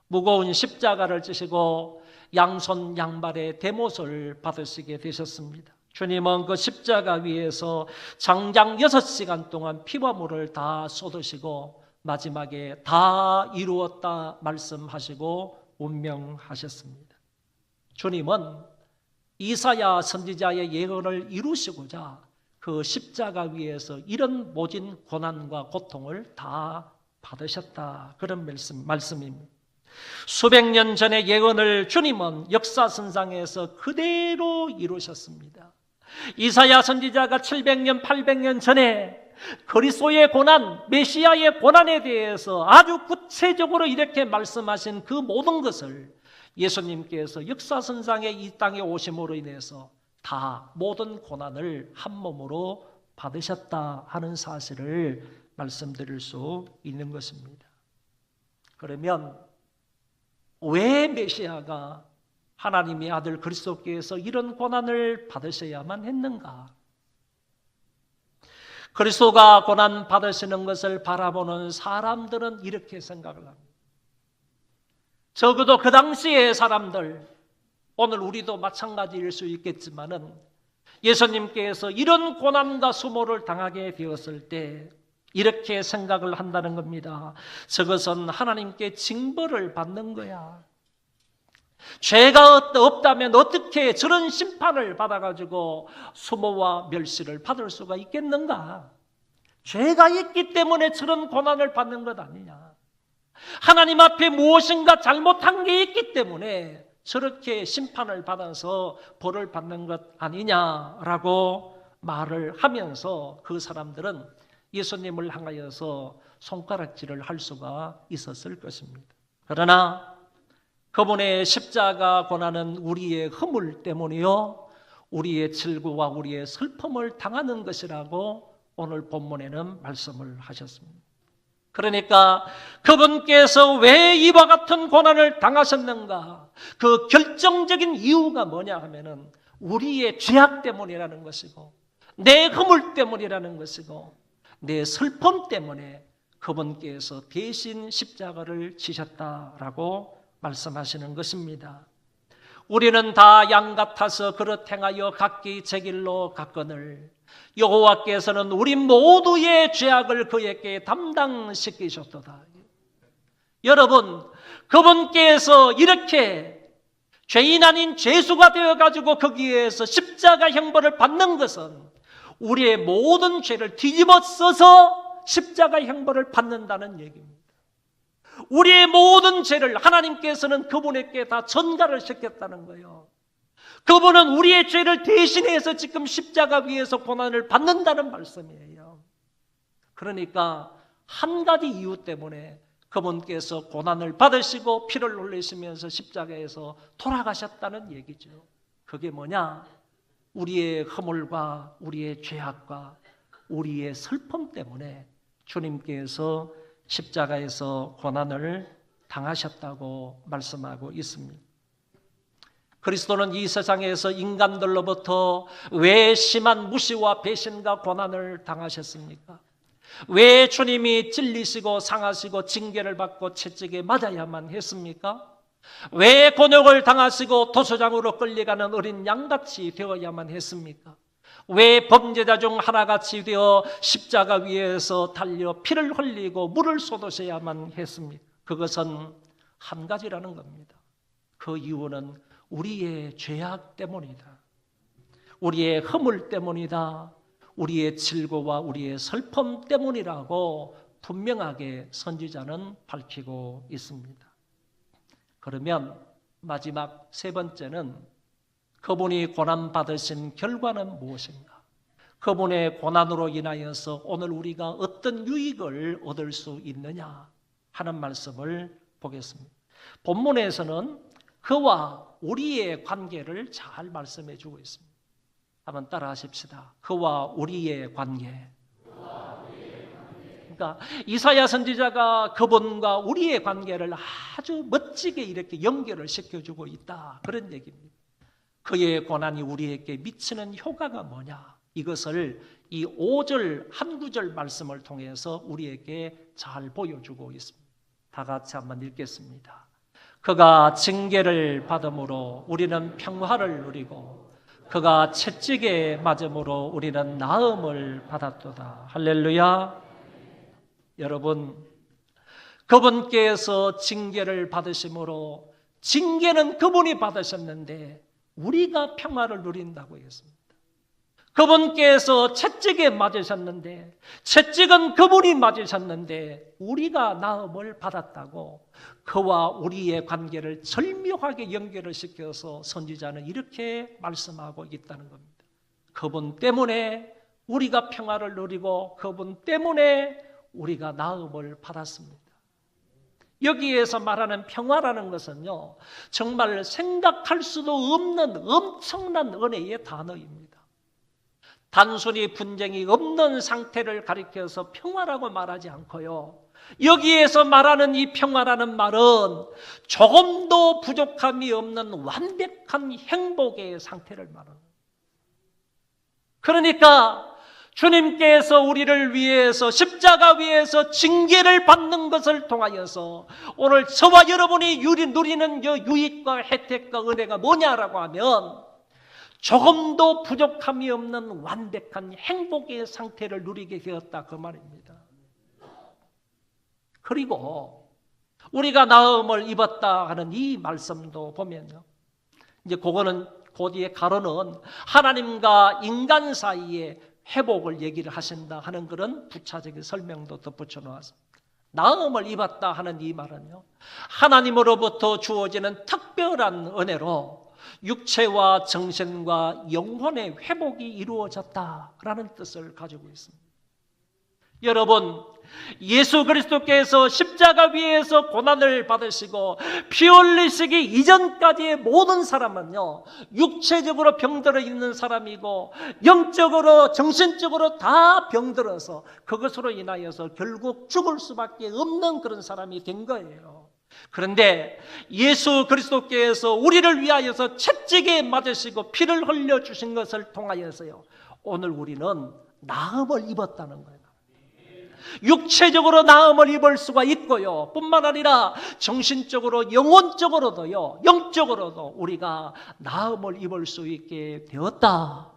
무거운 십자가를 지시고 양손 양발의 대못을 받으시게 되셨습니다. 주님은 그 십자가 위에서 장장 6시간 동안 피와 물을 다 쏟으시고 마지막에 다 이루었다 말씀하시고 운명하셨습니다. 주님은 이사야 선지자의 예언을 이루시고자 그 십자가 위에서 이런 모진 고난과 고통을 다 받으셨다. 그런 말씀입니다. 수백 년 전의 예언을 주님은 역사선상에서 그대로 이루셨습니다. 이사야 선지자가 700년, 800년 전에 그리스도의 고난, 메시아의 고난에 대해서 아주 구체적으로 이렇게 말씀하신 그 모든 것을 예수님께서 역사선상에 이 땅에 오심으로 인해서 다 모든 고난을 한 몸으로 받으셨다 하는 사실을 말씀드릴 수 있는 것입니다. 그러면 왜 메시아가 하나님의 아들 그리스도께서 이런 고난을 받으셔야만 했는가? 그리스도가 고난 받으시는 것을 바라보는 사람들은 이렇게 생각을 합니다. 적어도 그 당시의 사람들, 오늘 우리도 마찬가지일 수 있겠지만은 예수님께서 이런 고난과 수모를 당하게 되었을 때 이렇게 생각을 한다는 겁니다. 저것은 하나님께 징벌을 받는 거야. 죄가 없다면 어떻게 저런 심판을 받아가지고 수모와 멸시를 받을 수가 있겠는가? 죄가 있기 때문에 저런 고난을 받는 것 아니냐? 하나님 앞에 무엇인가 잘못한 게 있기 때문에 저렇게 심판을 받아서 벌을 받는 것 아니냐라고 말을 하면서 그 사람들은 예수님을 향하여서 손가락질을 할 수가 있었을 것입니다. 그러나 그분의 십자가 고난은 우리의 허물 때문이요 우리의 질구와 우리의 슬픔을 당하는 것이라고 오늘 본문에는 말씀을 하셨습니다. 그러니까 그분께서 왜 이와 같은 고난을 당하셨는가? 그 결정적인 이유가 뭐냐 하면은 우리의 죄악 때문이라는 것이고 내 허물 때문이라는 것이고 내 슬픔 때문에 그분께서 대신 십자가를 지셨다라고 말씀하시는 것입니다. 우리는 다 양 같아서 그릇 행하여 각기 제 길로 갔거늘 여호와께서는 우리 모두의 죄악을 그에게 담당시키셨도다. 여러분, 그분께서 이렇게 죄인 아닌 죄수가 되어가지고 거기에서 십자가 형벌을 받는 것은 우리의 모든 죄를 뒤집어 써서 십자가 형벌을 받는다는 얘기입니다. 우리의 모든 죄를 하나님께서는 그분에게 다 전가를 시켰다는 거예요. 그분은 우리의 죄를 대신해서 지금 십자가 위에서 고난을 받는다는 말씀이에요. 그러니까 한 가지 이유 때문에 그분께서 고난을 받으시고 피를 흘리시면서 십자가에서 돌아가셨다는 얘기죠. 그게 뭐냐? 우리의 허물과 우리의 죄악과 우리의 슬픔 때문에 주님께서 십자가에서 고난을 당하셨다고 말씀하고 있습니다. 그리스도는 이 세상에서 인간들로부터 왜 심한 무시와 배신과 고난을 당하셨습니까? 왜 주님이 찔리시고 상하시고 징계를 받고 채찍에 맞아야만 했습니까? 왜 곤욕을 당하시고 도소장으로 끌려가는 어린 양같이 되어야만 했습니까? 왜 범죄자 중 하나같이 되어 십자가 위에서 달려 피를 흘리고 물을 쏟으셔야만 했습니까? 그것은 한 가지라는 겁니다. 그 이유는 우리의 죄악 때문이다. 우리의 허물 때문이다. 우리의 질고와 우리의 슬픔 때문이라고 분명하게 선지자는 밝히고 있습니다. 그러면 마지막 세 번째는 그분이 고난받으신 결과는 무엇인가? 그분의 고난으로 인하여서 오늘 우리가 어떤 유익을 얻을 수 있느냐 하는 말씀을 보겠습니다. 본문에서는 그와 우리의 관계를 잘 말씀해 주고 있습니다. 한번 따라 하십시다. 그와 우리의 관계. 그러니까 이사야 선지자가 그분과 우리의 관계를 아주 멋지게 이렇게 연결을 시켜주고 있다. 그런 얘기입니다. 그의 고난이 우리에게 미치는 효과가 뭐냐? 이것을 이 5절 한 구절 말씀을 통해서 우리에게 잘 보여주고 있습니다. 다 같이 한번 읽겠습니다. 그가 징계를 받음으로 우리는 평화를 누리고 그가 채찍에 맞음으로 우리는 나음을 받았도다. 할렐루야. 여러분, 그분께서 징계를 받으심으로 징계는 그분이 받으셨는데 우리가 평화를 누린다고 했습니다. 그분께서 채찍에 맞으셨는데 채찍은 그분이 맞으셨는데 우리가 나음을 받았다고 그와 우리의 관계를 절묘하게 연결을 시켜서 선지자는 이렇게 말씀하고 있다는 겁니다. 그분 때문에 우리가 평화를 누리고 그분 때문에 우리가 나음을 받았습니다. 여기에서 말하는 평화라는 것은요, 정말 생각할 수도 없는 엄청난 은혜의 단어입니다. 단순히 분쟁이 없는 상태를 가리켜서 평화라고 말하지 않고요, 여기에서 말하는 이 평화라는 말은 조금도 부족함이 없는 완벽한 행복의 상태를 말합니다. 그러니까 주님께서 우리를 위해서 십자가 위에서 징계를 받는 것을 통하여서 오늘 저와 여러분이 누리는 유익과 혜택과 은혜가 뭐냐라고 하면 조금도 부족함이 없는 완벽한 행복의 상태를 누리게 되었다, 그 말입니다. 그리고 우리가 나음을 입었다 하는 이 말씀도 보면요, 이제 그거는 그 뒤에 가로는 하나님과 인간 사이에 회복을 얘기를 하신다 하는 그런 부차적인 설명도 덧붙여 놓았습니다. 나음을 입었다 하는 이 말은요, 하나님으로부터 주어지는 특별한 은혜로 육체와 정신과 영혼의 회복이 이루어졌다라는 뜻을 가지고 있습니다. 여러분, 예수 그리스도께서 십자가 위에서 고난을 받으시고 피 흘리시기 이전까지의 모든 사람은요, 육체적으로 병들어 있는 사람이고 영적으로 정신적으로 다 병들어서 그것으로 인하여서 결국 죽을 수밖에 없는 그런 사람이 된 거예요. 그런데 예수 그리스도께서 우리를 위하여서 채찍에 맞으시고 피를 흘려주신 것을 통하여서요, 오늘 우리는 나음을 입었다는 거예요. 육체적으로 나음을 입을 수가 있고요, 뿐만 아니라 정신적으로 영혼적으로도요, 영적으로도 우리가 나음을 입을 수 있게 되었다.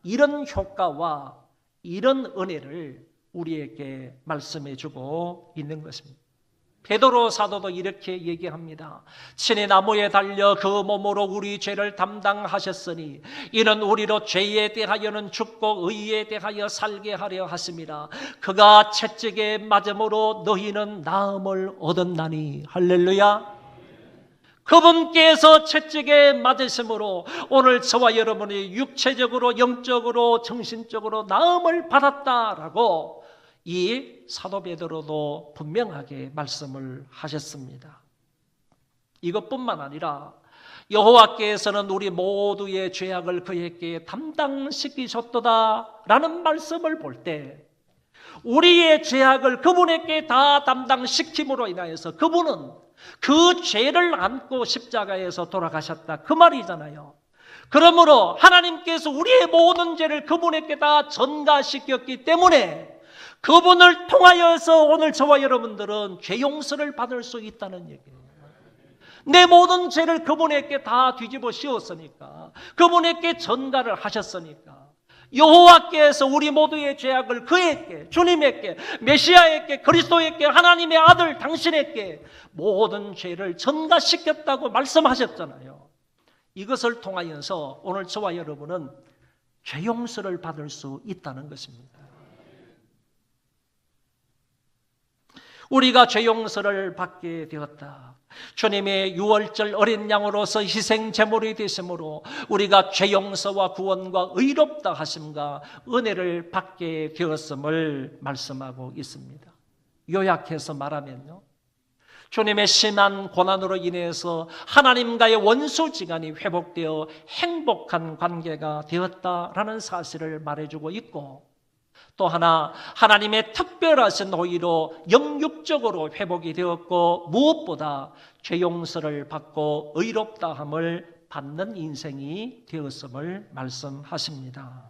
이런 효과와 이런 은혜를 우리에게 말씀해 주고 있는 것입니다. 베드로 사도도 이렇게 얘기합니다. 친히 나무에 달려 그 몸으로 우리 죄를 담당하셨으니 이는 우리로 죄에 대하여는 죽고 의에 대하여 살게 하려 하심이라. 그가 채찍에 맞음으로 너희는 나음을 얻었나니. 할렐루야. 그분께서 채찍에 맞으심으로 오늘 저와 여러분이 육체적으로 영적으로 정신적으로 나음을 받았다라고 이 사도 베드로도 분명하게 말씀을 하셨습니다. 이것뿐만 아니라 여호와께서는 우리 모두의 죄악을 그에게 담당시키셨도다라는 말씀을 볼 때 우리의 죄악을 그분에게 다 담당시킴으로 인하여서 그분은 그 죄를 안고 십자가에서 돌아가셨다, 그 말이잖아요. 그러므로 하나님께서 우리의 모든 죄를 그분에게 다 전가시켰기 때문에 그분을 통하여서 오늘 저와 여러분들은 죄 용서를 받을 수 있다는 얘기예요. 내 모든 죄를 그분에게 다 뒤집어 씌웠으니까, 그분에게 전가를 하셨으니까, 여호와께서 우리 모두의 죄악을 그에게, 주님에게, 메시아에게, 그리스도에게, 하나님의 아들 당신에게 모든 죄를 전가시켰다고 말씀하셨잖아요. 이것을 통하여서 오늘 저와 여러분은 죄 용서를 받을 수 있다는 것입니다. 우리가 죄 용서를 받게 되었다. 주님의 유월절 어린 양으로서 희생 제물이 되심으로 우리가 죄 용서와 구원과 의롭다 하심과 은혜를 받게 되었음을 말씀하고 있습니다. 요약해서 말하면요, 주님의 심한 고난으로 인해서 하나님과의 원수지간이 회복되어 행복한 관계가 되었다라는 사실을 말해주고 있고, 또 하나 하나님의 특별하신 호의로 영육적으로 회복이 되었고 무엇보다 죄 용서를 받고 의롭다함을 받는 인생이 되었음을 말씀하십니다.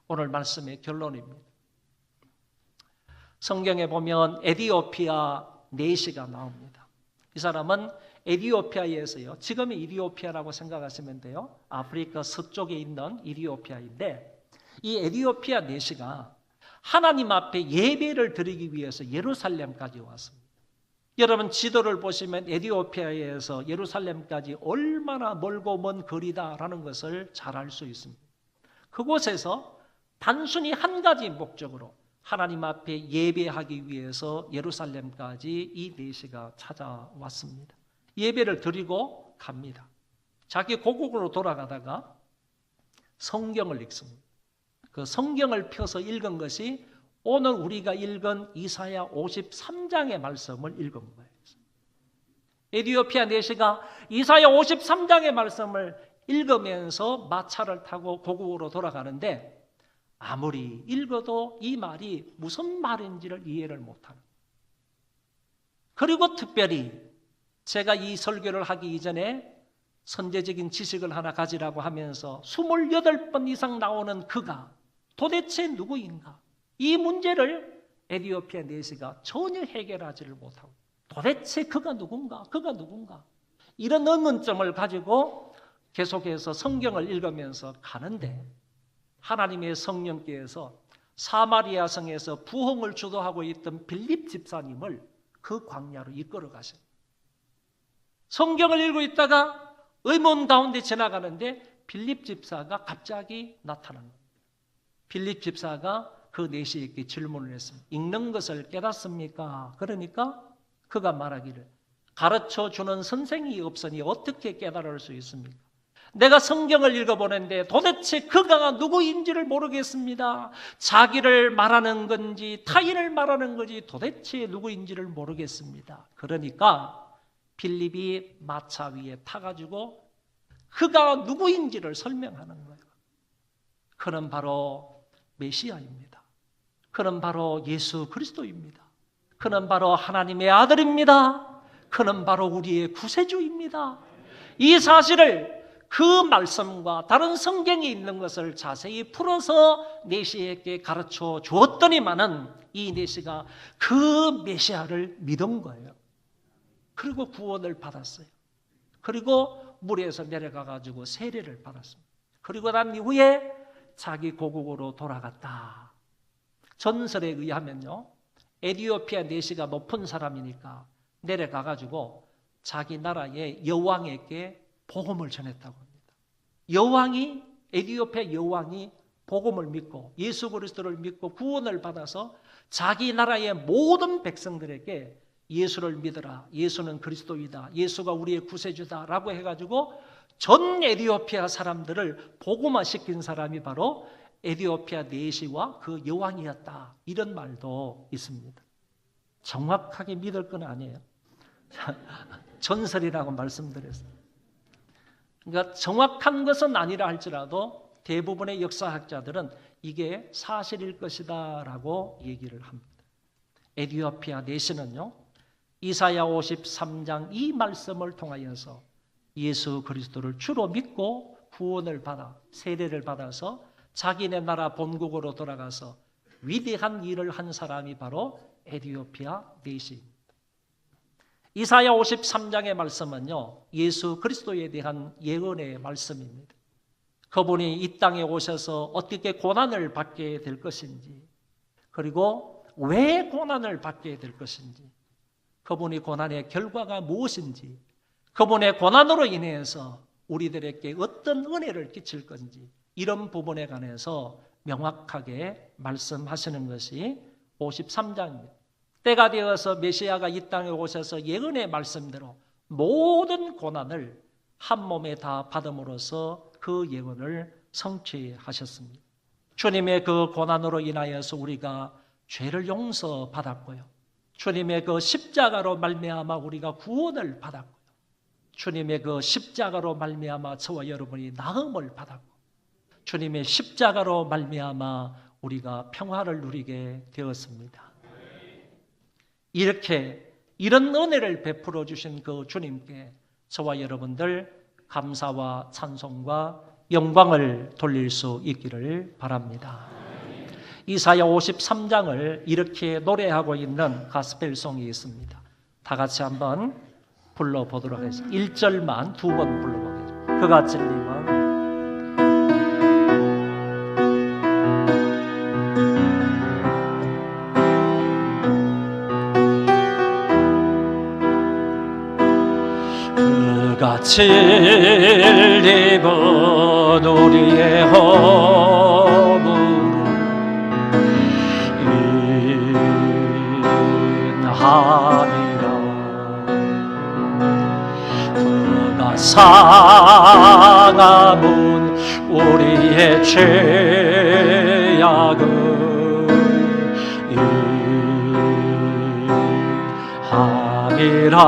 오늘 말씀의 결론입니다. 성경에 보면 에디오피아 내시가 나옵니다. 이 사람은 에티오피아에서요. 지금의 이디오피아라고 생각하시면 돼요. 아프리카 서쪽에 있는 이디오피아인데 이 에티오피아 내시가 하나님 앞에 예배를 드리기 위해서 예루살렘까지 왔습니다. 여러분 지도를 보시면 에티오피아에서 예루살렘까지 얼마나 멀고 먼 거리다라는 것을 잘 알 수 있습니다. 그곳에서 단순히 한 가지 목적으로 하나님 앞에 예배하기 위해서 예루살렘까지 이 내시가 찾아왔습니다. 예배를 드리고 갑니다. 자기 고국으로 돌아가다가 성경을 읽습니다. 그 성경을 펴서 읽은 것이 오늘 우리가 읽은 이사야 53장의 말씀을 읽은 거예요. 에티오피아 내시가 이사야 53장의 말씀을 읽으면서 마차를 타고 고국으로 돌아가는데 아무리 읽어도 이 말이 무슨 말인지를 이해를 못하는. 그리고 특별히 제가 이 설교를 하기 이전에 선제적인 지식을 하나 가지라고 하면서 28번 이상 나오는 그가 도대체 누구인가? 이 문제를 에티오피아 내시가 전혀 해결하지를 못하고 도대체 그가 누군가? 그가 누군가? 이런 의문점을 가지고 계속해서 성경을 읽으면서 가는데 하나님의 성령께서 사마리아 성에서 부흥을 주도하고 있던 빌립 집사님을 그 광야로 이끌어 가십니다. 성경을 읽고 있다가 의문 가운데 지나가는데 빌립 집사가 갑자기 나타난 겁니다. 빌립 집사가 그 내시에게 질문을 했습니다. 읽는 것을 깨닫습니까? 그러니까 그가 말하기를 가르쳐주는 선생이 없으니 어떻게 깨달을 수 있습니까? 내가 성경을 읽어보는데 도대체 그가 누구인지를 모르겠습니다. 자기를 말하는 건지 타인을 말하는 건지 도대체 누구인지를 모르겠습니다. 그러니까 빌립이 마차 위에 타가지고 그가 누구인지를 설명하는 거예요. 그는 바로 메시아입니다. 그는 바로 예수 그리스도입니다. 그는 바로 하나님의 아들입니다. 그는 바로 우리의 구세주입니다. 이 사실을 그 말씀과 다른 성경에 있는 것을 자세히 풀어서 내시에게 가르쳐 주었더니만은 이 내시가 그 메시아를 믿은 거예요. 그리고 구원을 받았어요. 그리고 물에서 내려가 가지고 세례를 받았습니다. 그리고 난 이후에 자기 고국으로 돌아갔다. 전설에 의하면요, 에티오피아 내시가 높은 사람이니까 내려가 가지고 자기 나라의 여왕에게 복음을 전했다고 합니다. 여왕이 에티오피아 여왕이 복음을 믿고 예수 그리스도를 믿고 구원을 받아서 자기 나라의 모든 백성들에게 예수를 믿어라. 예수는 그리스도이다. 예수가 우리의 구세주다라고 해가지고 전 에티오피아 사람들을 복음화시킨 사람이 바로 에티오피아 내시와 그 여왕이었다. 이런 말도 있습니다. 정확하게 믿을 건 아니에요. 전설이라고 말씀드렸어요. 그러니까 정확한 것은 아니라 할지라도 대부분의 역사학자들은 이게 사실일 것이다 라고 얘기를 합니다. 에티오피아 내시는요, 이사야 53장 이 말씀을 통하여서 예수 그리스도를 주로 믿고 구원을 받아 세례를 받아서 자기네 나라 본국으로 돌아가서 위대한 일을 한 사람이 바로 에티오피아 내시입니다. 이사야 53장의 말씀은요, 예수 그리스도에 대한 예언의 말씀입니다. 그분이 이 땅에 오셔서 어떻게 고난을 받게 될 것인지, 그리고 왜 고난을 받게 될 것인지, 그분이 고난의 결과가 무엇인지, 그분의 고난으로 인해서 우리들에게 어떤 은혜를 끼칠 건지, 이런 부분에 관해서 명확하게 말씀하시는 것이 53장입니다. 때가 되어서 메시아가 이 땅에 오셔서 예언의 말씀대로 모든 고난을 한 몸에 다 받음으로써 그 예언을 성취하셨습니다. 주님의 그 고난으로 인하여서 우리가 죄를 용서받았고요. 주님의 그 십자가로 말미암아 우리가 구원을 받았고요. 주님의 그 십자가로 말미암아 저와 여러분이 나음을 받았고, 주님의 십자가로 말미암아 우리가 평화를 누리게 되었습니다. 이런 은혜를 베풀어 주신 그 주님께 저와 여러분들 감사와 찬송과 영광을 돌릴 수 있기를 바랍니다. 이사야 53장을 이렇게 노래하고 있는 가스펠송이 있습니다. 다 같이 한번 불러보도록 하겠습니다. 1절만 2번 불러보겠습니다. 그가 찔림은 그가 찔림은 우리의 허물을 인함이라 그가 상함은 우리의 죄악을 인함이라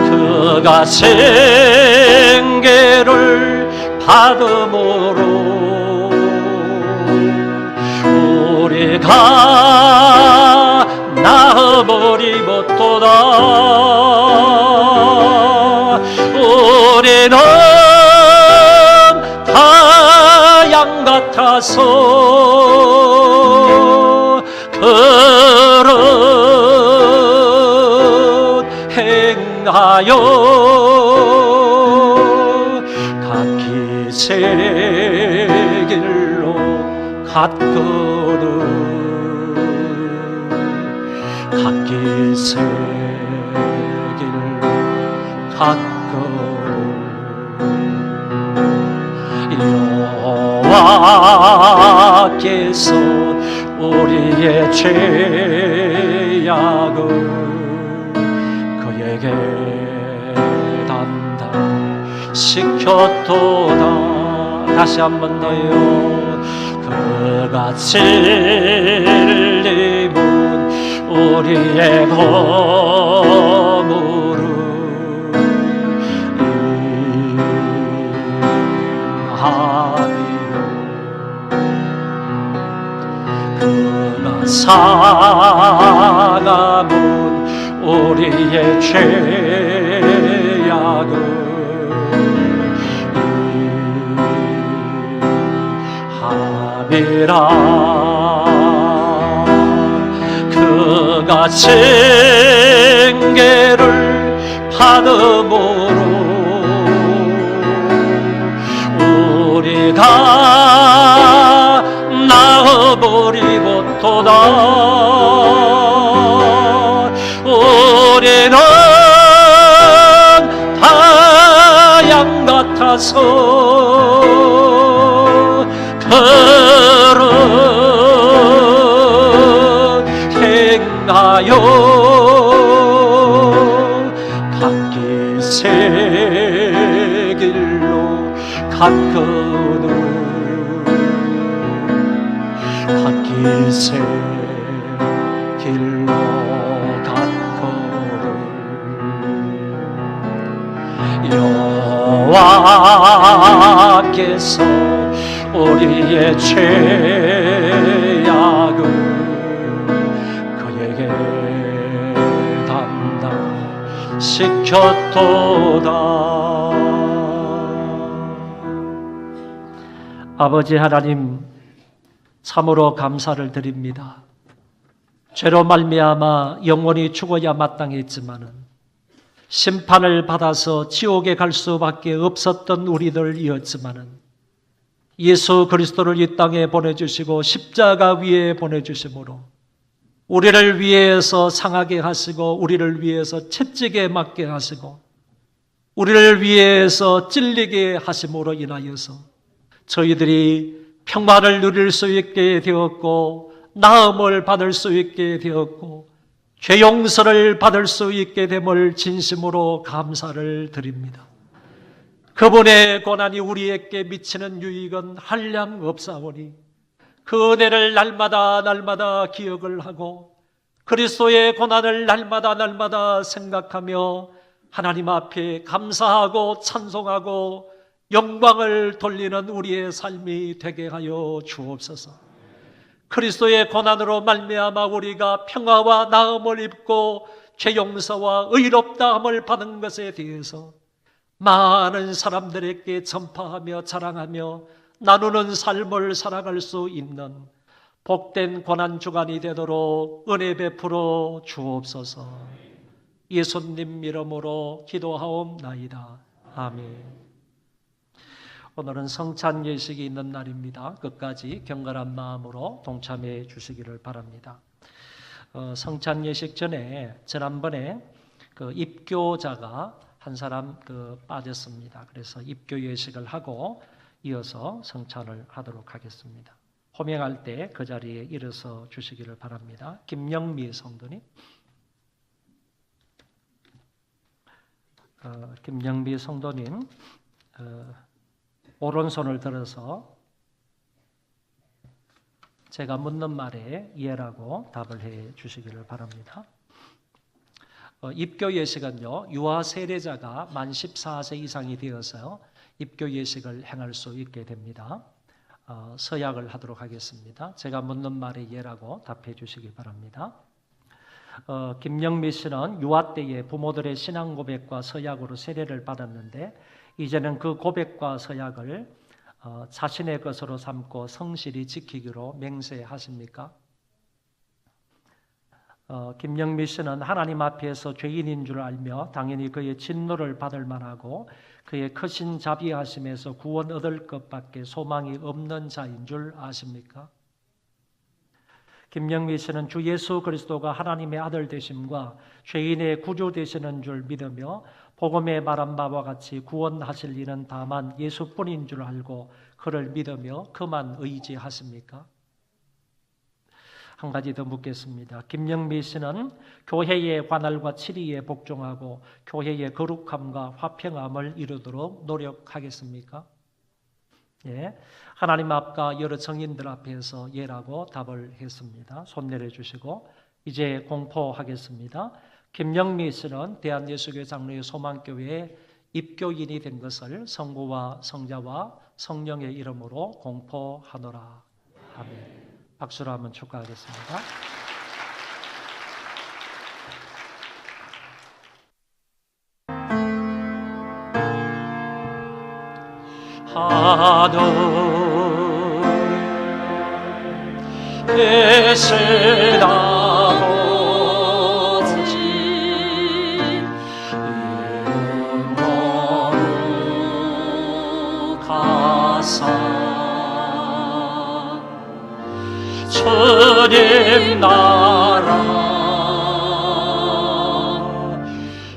그가 생계를 받음으로 우리가 나음을 입었도다 우리는 다 양 같아서 그릇 행하여 각기 새 길로 갔거든 각기 새 길로 갔거든 여호와께서 우리의 죄악을 그에게 단단시켰도다 다시 한 번 더요 그가 찔림은 우리의 허물을 인함이요 그가 상함은 우리의 죄악을 인함이라 그가 생계를 받음으로 우리가 나음을 입었도다 우리는 다 양 같아서 그릇 행하여 각기 새 길로 갔거든 각기 새 길로 갔거든 여호와께서 우리의 죄악을 그에게 담당시켰도다 아버지 하나님 참으로 감사를 드립니다. 죄로 말미암아 영원히 죽어야 마땅했지만은 심판을 받아서 지옥에 갈 수밖에 없었던 우리들이었지만은 예수 그리스도를 이 땅에 보내주시고 십자가 위에 보내주심으로 우리를 위해서 상하게 하시고 우리를 위해서 채찍에 맞게 하시고 우리를 위해서 찔리게 하심으로 인하여서 저희들이 평화를 누릴 수 있게 되었고 나음을 받을 수 있게 되었고 죄 용서를 받을 수 있게 됨을 진심으로 감사를 드립니다. 그분의 고난이 우리에게 미치는 유익은 한량 없사오니 그 은혜를 날마다 기억을 하고 그리스도의 고난을 날마다 생각하며 하나님 앞에 감사하고 찬송하고 영광을 돌리는 우리의 삶이 되게 하여 주옵소서. 그리스도의 고난으로 말미암아 우리가 평화와 나음을 입고 죄 용서와 의롭다함을 받은 것에 대해서 많은 사람들에게 전파하며 자랑하며 나누는 삶을 살아갈 수 있는 복된 고난 주간이 되도록 은혜 베풀어 주옵소서. 예수님 이름으로 기도하옵나이다. 아멘. 오늘은 성찬 예식이 있는 날입니다. 끝까지 경건한 마음으로 동참해 주시기를 바랍니다. 성찬 예식 전에 지난번에 그 입교자가 한 사람 빠졌습니다. 그래서 입교 예식을 하고 이어서 성찬을 하도록 하겠습니다. 호명할 때 그 자리에 일어서 주시기를 바랍니다. 김영미 성도님, 김영미 성도님, 오른손을 들어서 제가 묻는 말에 예라고 답을 해 주시기를 바랍니다. 입교 예식은요, 유아 세례자가 만 14세 이상이 되어서 입교 예식을 행할 수 있게 됩니다. 서약을 하도록 하겠습니다. 제가 묻는 말에 예라고 답해 주시기 바랍니다. 김영미 씨는 유아 때에 부모들의 신앙 고백과 서약으로 세례를 받았는데 이제는 그 고백과 서약을 자신의 것으로 삼고 성실히 지키기로 맹세하십니까? 김영미 씨는 하나님 앞에서 죄인인 줄 알며 당연히 그의 진노를 받을 만하고 그의 크신 자비하심에서 구원 얻을 것밖에 소망이 없는 자인 줄 아십니까? 김영미 씨는 주 예수 그리스도가 하나님의 아들 되심과 죄인의 구주 되시는 줄 믿으며 복음에 말한 바와 같이 구원하실 이는 다만 예수뿐인 줄 알고 그를 믿으며 그만 의지하십니까? 한 가지 더 묻겠습니다. 김영미 씨는 교회의 관할과 치리에 복종하고 교회의 거룩함과 화평함을 이루도록 노력하겠습니까? 예, 하나님 앞과 여러 정인들 앞에서 예라고 답을 했습니다. 손 내려주시고 이제 공포하겠습니다. 김영미 씨는 대한예수교회 장로의 소망교회에 입교인이 된 것을 성부와 성자와 성령의 이름으로 공포하노라. 아멘. 박수로 한번 축하하겠습니다. 하늘 계신 아버지 이름으로 가사 주님 나라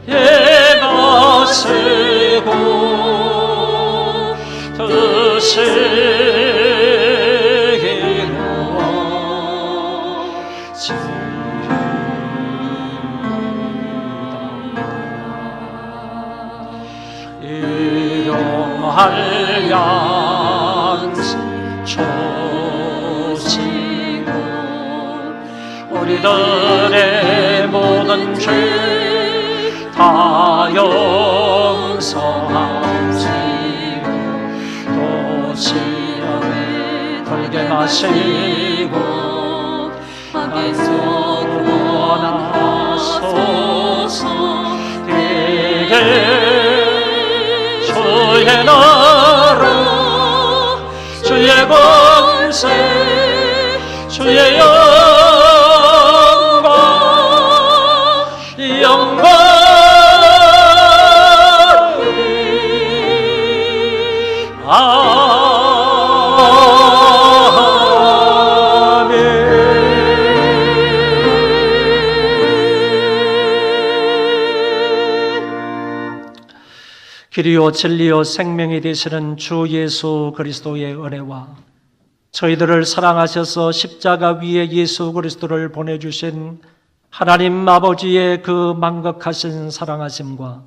예가시고 뜻이로워 지르다 일용할 양식 주시고 우리들의 모든 죄 다 용서하시고 또 시험에 들게 마시고 악에서 구원하소서. 되게 주의 나라 주의 권세 주의 영광 길이요 진리요 생명이 되시는 주 예수 그리스도의 은혜와 저희들을 사랑하셔서 십자가 위에 예수 그리스도를 보내주신 하나님 아버지의 그 만극하신 사랑하심과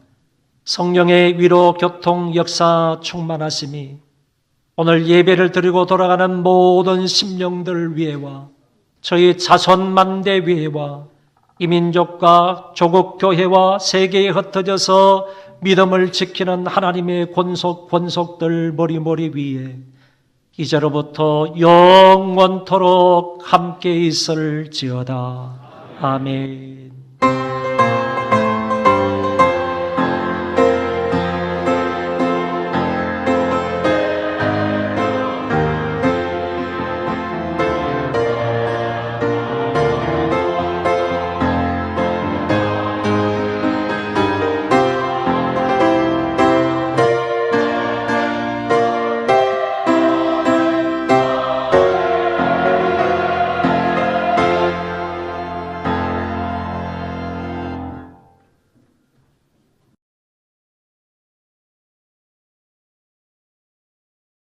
성령의 위로 교통 역사 충만하심이 오늘 예배를 드리고 돌아가는 모든 심령들 위에와 저희 자손 만대 위에와 이민족과 조국 교회와 세계에 흩어져서 믿음을 지키는 하나님의 권속들 머리 위에 이제로부터 영원토록 함께 있을지어다. 아멘.